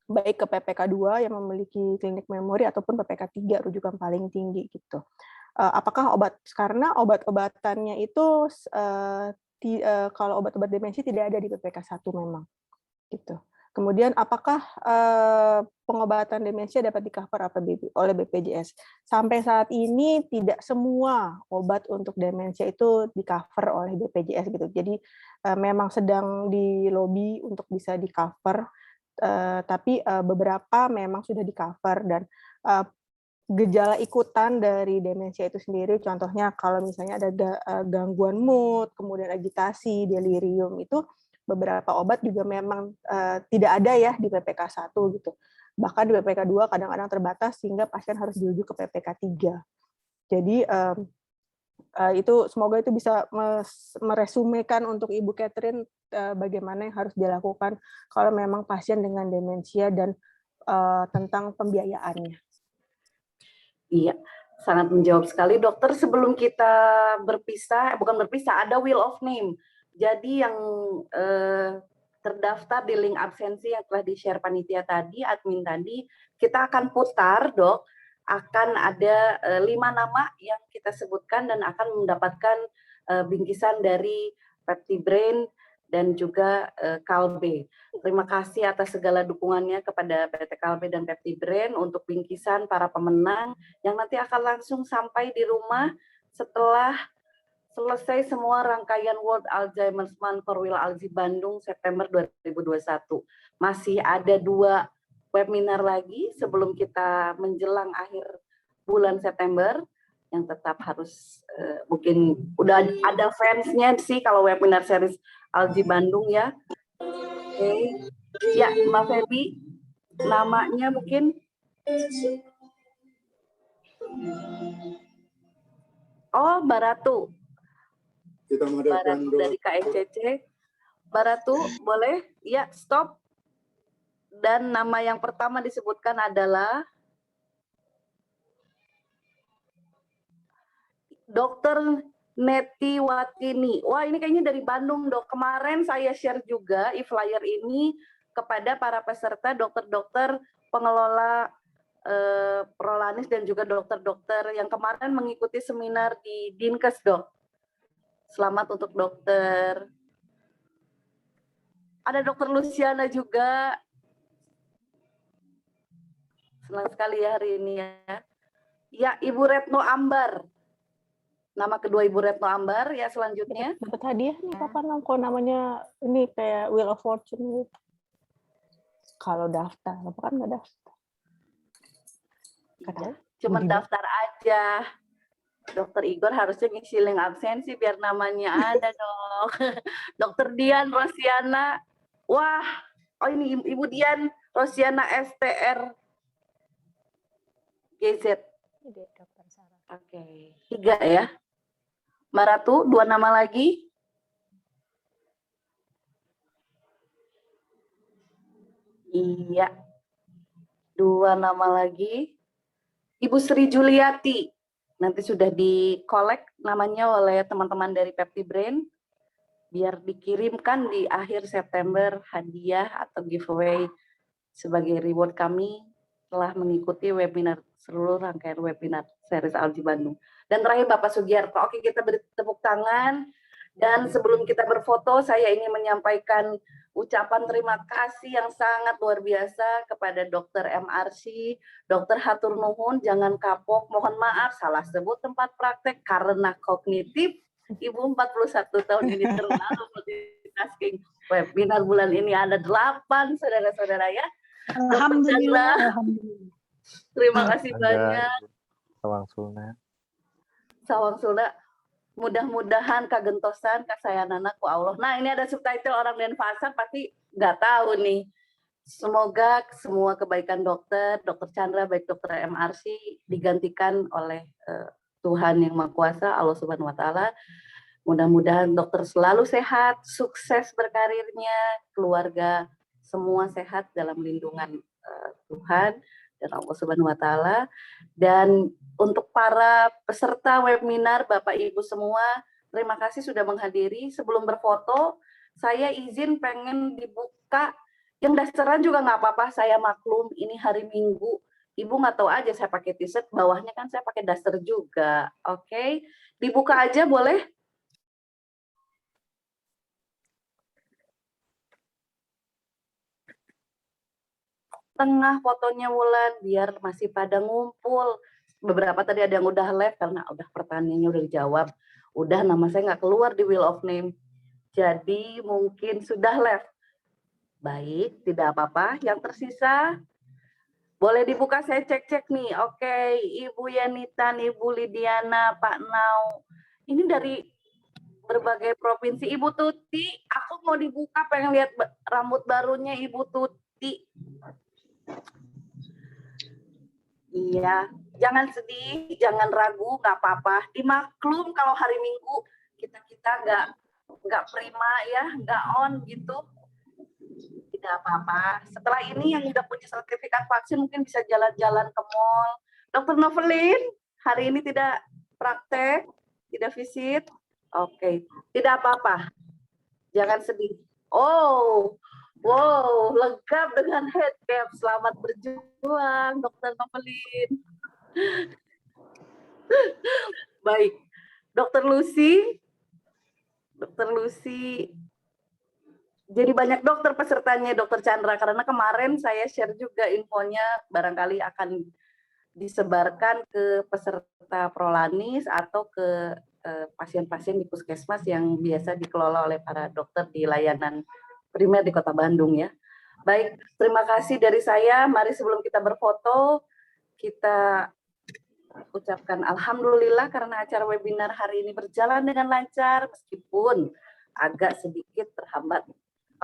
baik ke PPK 2 yang memiliki klinik memori ataupun PPK 3 rujukan paling tinggi gitu. Apakah karena obat-obatannya itu kalau obat-obat demensi tidak ada di PPK 1 memang gitu. Kemudian apakah pengobatan demensia dapat di-cover oleh BPJS? Sampai saat ini tidak semua obat untuk demensia itu di-cover oleh BPJS gitu. Jadi memang sedang di-lobby untuk bisa di-cover, tapi beberapa memang sudah di-cover dan gejala ikutan dari demensia itu sendiri, contohnya kalau misalnya ada gangguan mood, kemudian agitasi, delirium, itu beberapa obat juga memang tidak ada ya di PPK 1 gitu. Bahkan di PPK 2 kadang-kadang terbatas sehingga pasien harus dirujuk ke PPK 3. Jadi itu semoga itu bisa meresumekan untuk Ibu Catherine bagaimana yang harus dilakukan kalau memang pasien dengan demensia dan tentang pembiayaannya. Iya, sangat menjawab sekali dokter. Sebelum kita berpisah, bukan berpisah, ada will of name. Jadi yang terdaftar di link absensi yang telah di-share panitia tadi, admin tadi, kita akan putar, Dok. Akan ada 5 nama yang kita sebutkan dan akan mendapatkan bingkisan dari PeptiBrain dan juga Kalbe. Terima kasih atas segala dukungannya kepada PT Kalbe dan PeptiBrain untuk bingkisan para pemenang yang nanti akan langsung sampai di rumah setelah selesai semua rangkaian World Alzheimer's Month Korwil Alzi Bandung September 2021. Masih ada 2 webinar lagi sebelum kita menjelang akhir bulan September yang tetap harus mungkin udah ada fansnya sih kalau webinar series Alzi Bandung ya. Oke. Ya, Mbak Febi, namanya mungkin. Oh, Mbak Ratu. Kita Mbak Ratu dari KNCC. Mbak Ratu, boleh? Ya, stop. Dan nama yang pertama disebutkan adalah Dr. Neti Watini. Wah, ini kayaknya dari Bandung, Dok. Kemarin saya share juga e-flyer ini kepada para peserta dokter-dokter pengelola Prolanis dan juga dokter-dokter yang kemarin mengikuti seminar di Dinkes, Dok. Selamat untuk dokter. Ada dokter Luciana juga. Senang sekali ya hari ini ya. Ya, Ibu Retno Ambar. Nama kedua Ibu Retno Ambar ya selanjutnya. Dapat hadiah nih kapan kok namanya ini kayak Wheel of Fortune gitu. Kalau daftar, apa kan nggak daftar? Ya, cuma daftar aja. Dokter Igor harusnya ngisi link absensi biar namanya ada dong. Dokter Dian Rosiana. Wah, oh ini Ibu Dian Rosiana STR GZ. Oke, 3 ya. Mbak Ratu, 2 nama lagi. Iya. 2 nama lagi. Ibu Sri Juliati. Nanti sudah di-collect namanya oleh teman-teman dari PeptiBrain. Biar dikirimkan di akhir September hadiah atau giveaway sebagai reward kami telah mengikuti webinar seluruh rangkaian webinar series Alzi Bandung. Dan terakhir Bapak Sugiarto. Oke, kita beri tepuk tangan. Dan sebelum kita berfoto, saya ingin menyampaikan ucapan terima kasih yang sangat luar biasa kepada Dr. MRC, Dr. Hatur Nuhun, jangan kapok, mohon maaf salah sebut tempat praktek karena kognitif. Ibu 41 tahun ini terlalu multitasking. Webinar bulan ini ada 8 saudara-saudara ya. Alhamdulillah. Terima kasih banyak. Sawang Suna. Sawang Suna. Mudah-mudahan kagentosan kasayanana ku Allah. Nah, ini ada subtitle orang Denpasar pasti nggak tahu nih. Semoga semua kebaikan dokter Chandra, baik dokter MRC digantikan oleh Tuhan yang Maha Kuasa, Allah Subhanahu wa Ta'ala. Mudah-mudahan dokter selalu sehat, sukses berkarirnya, keluarga semua sehat dalam lindungan Tuhan dan Allah Subhanahu wa Ta'ala. Dan untuk para peserta webinar, Bapak Ibu semua, terima kasih sudah menghadiri. Sebelum berfoto, saya izin pengen dibuka Yang dasteran juga nggak apa-apa, saya maklum ini hari Minggu. Ibu nggak tahu aja saya pakai t-shirt, bawahnya kan saya pakai daster juga. Oke, dibuka aja boleh? Tengah fotonya Wulan, biar masih pada ngumpul. Beberapa tadi ada yang udah live karena udah pertanyaannya udah dijawab. Udah nama saya nggak keluar di Wheel of Name. Jadi mungkin sudah live. Baik, tidak apa-apa. Yang tersisa boleh dibuka, saya cek-cek nih. Oke, Ibu Yanitan, Ibu Lidiana, Pak Nau. Ini dari berbagai provinsi. Ibu Tuti, aku mau dibuka, pengen lihat rambut barunya Ibu Tuti. Iya, jangan sedih, jangan ragu, nggak apa-apa. Dimaklum kalau hari Minggu kita nggak prima ya, nggak on gitu. Tidak apa-apa. Setelah ini yang udah punya sertifikat vaksin mungkin bisa jalan-jalan ke mall. Dokter Novelin, hari ini tidak praktek, tidak visit. Oke, tidak apa-apa. Jangan sedih. Oh, wow, lengkap dengan headcap. Selamat berjuang, Dokter Novelin. Baik, Dokter Lucy. Dokter Lucy. Jadi banyak dokter pesertanya, Dokter Chandra, karena kemarin saya share juga infonya barangkali akan disebarkan ke peserta Prolanis atau ke pasien-pasien di puskesmas yang biasa dikelola oleh para dokter di layanan primer di Kota Bandung ya. Baik, terima kasih dari saya. Mari sebelum kita berfoto, kita ucapkan alhamdulillah karena acara webinar hari ini berjalan dengan lancar meskipun agak sedikit terhambat.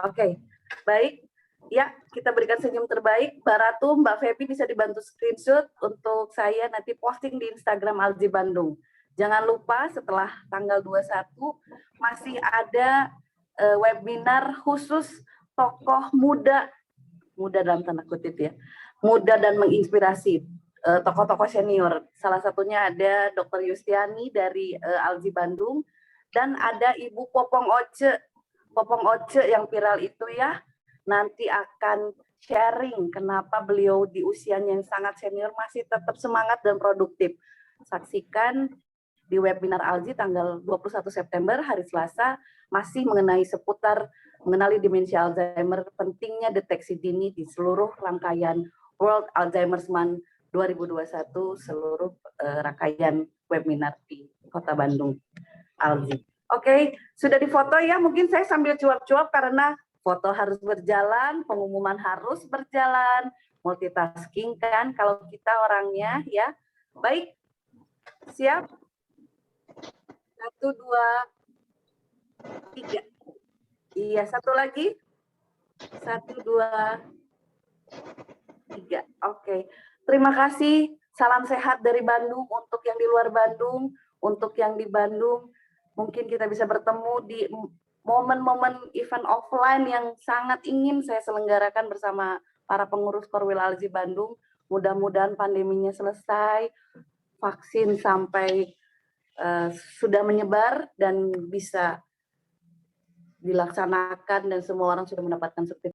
Oke, baik. Ya, kita berikan senyum terbaik. Mbak Ratu, Mbak Febi bisa dibantu screenshot untuk saya nanti posting di Instagram Alzi Bandung. Jangan lupa setelah tanggal 21 masih ada webinar khusus tokoh muda dalam tanda kutip ya, muda dan menginspirasi tokoh-tokoh senior. Salah satunya ada Dr. Yustiani dari Alzi Bandung dan ada Ibu Popong Oce yang viral itu ya, nanti akan sharing kenapa beliau di usianya yang sangat senior masih tetap semangat dan produktif. Saksikan di webinar Alzi tanggal 21 September hari Selasa masih mengenai seputar mengenali demensia Alzheimer, pentingnya deteksi dini di seluruh rangkaian World Alzheimer's Month 2021, seluruh rangkaian webinar di Kota Bandung Alzi. Oke, sudah difoto ya, mungkin saya sambil cuap-cuap karena foto harus berjalan, pengumuman harus berjalan, multitasking kan kalau kita orangnya ya. Baik, siap? 1, 2, 3. Iya, satu lagi. 1, 2, 3. Oke, terima kasih. Salam sehat dari Bandung untuk yang di luar Bandung, untuk yang di Bandung. Mungkin kita bisa bertemu di momen-momen event offline yang sangat ingin saya selenggarakan bersama para pengurus Korwil Alzi Bandung. Mudah-mudahan pandeminya selesai, vaksin sampai sudah menyebar dan bisa dilaksanakan dan semua orang sudah mendapatkan sertifikat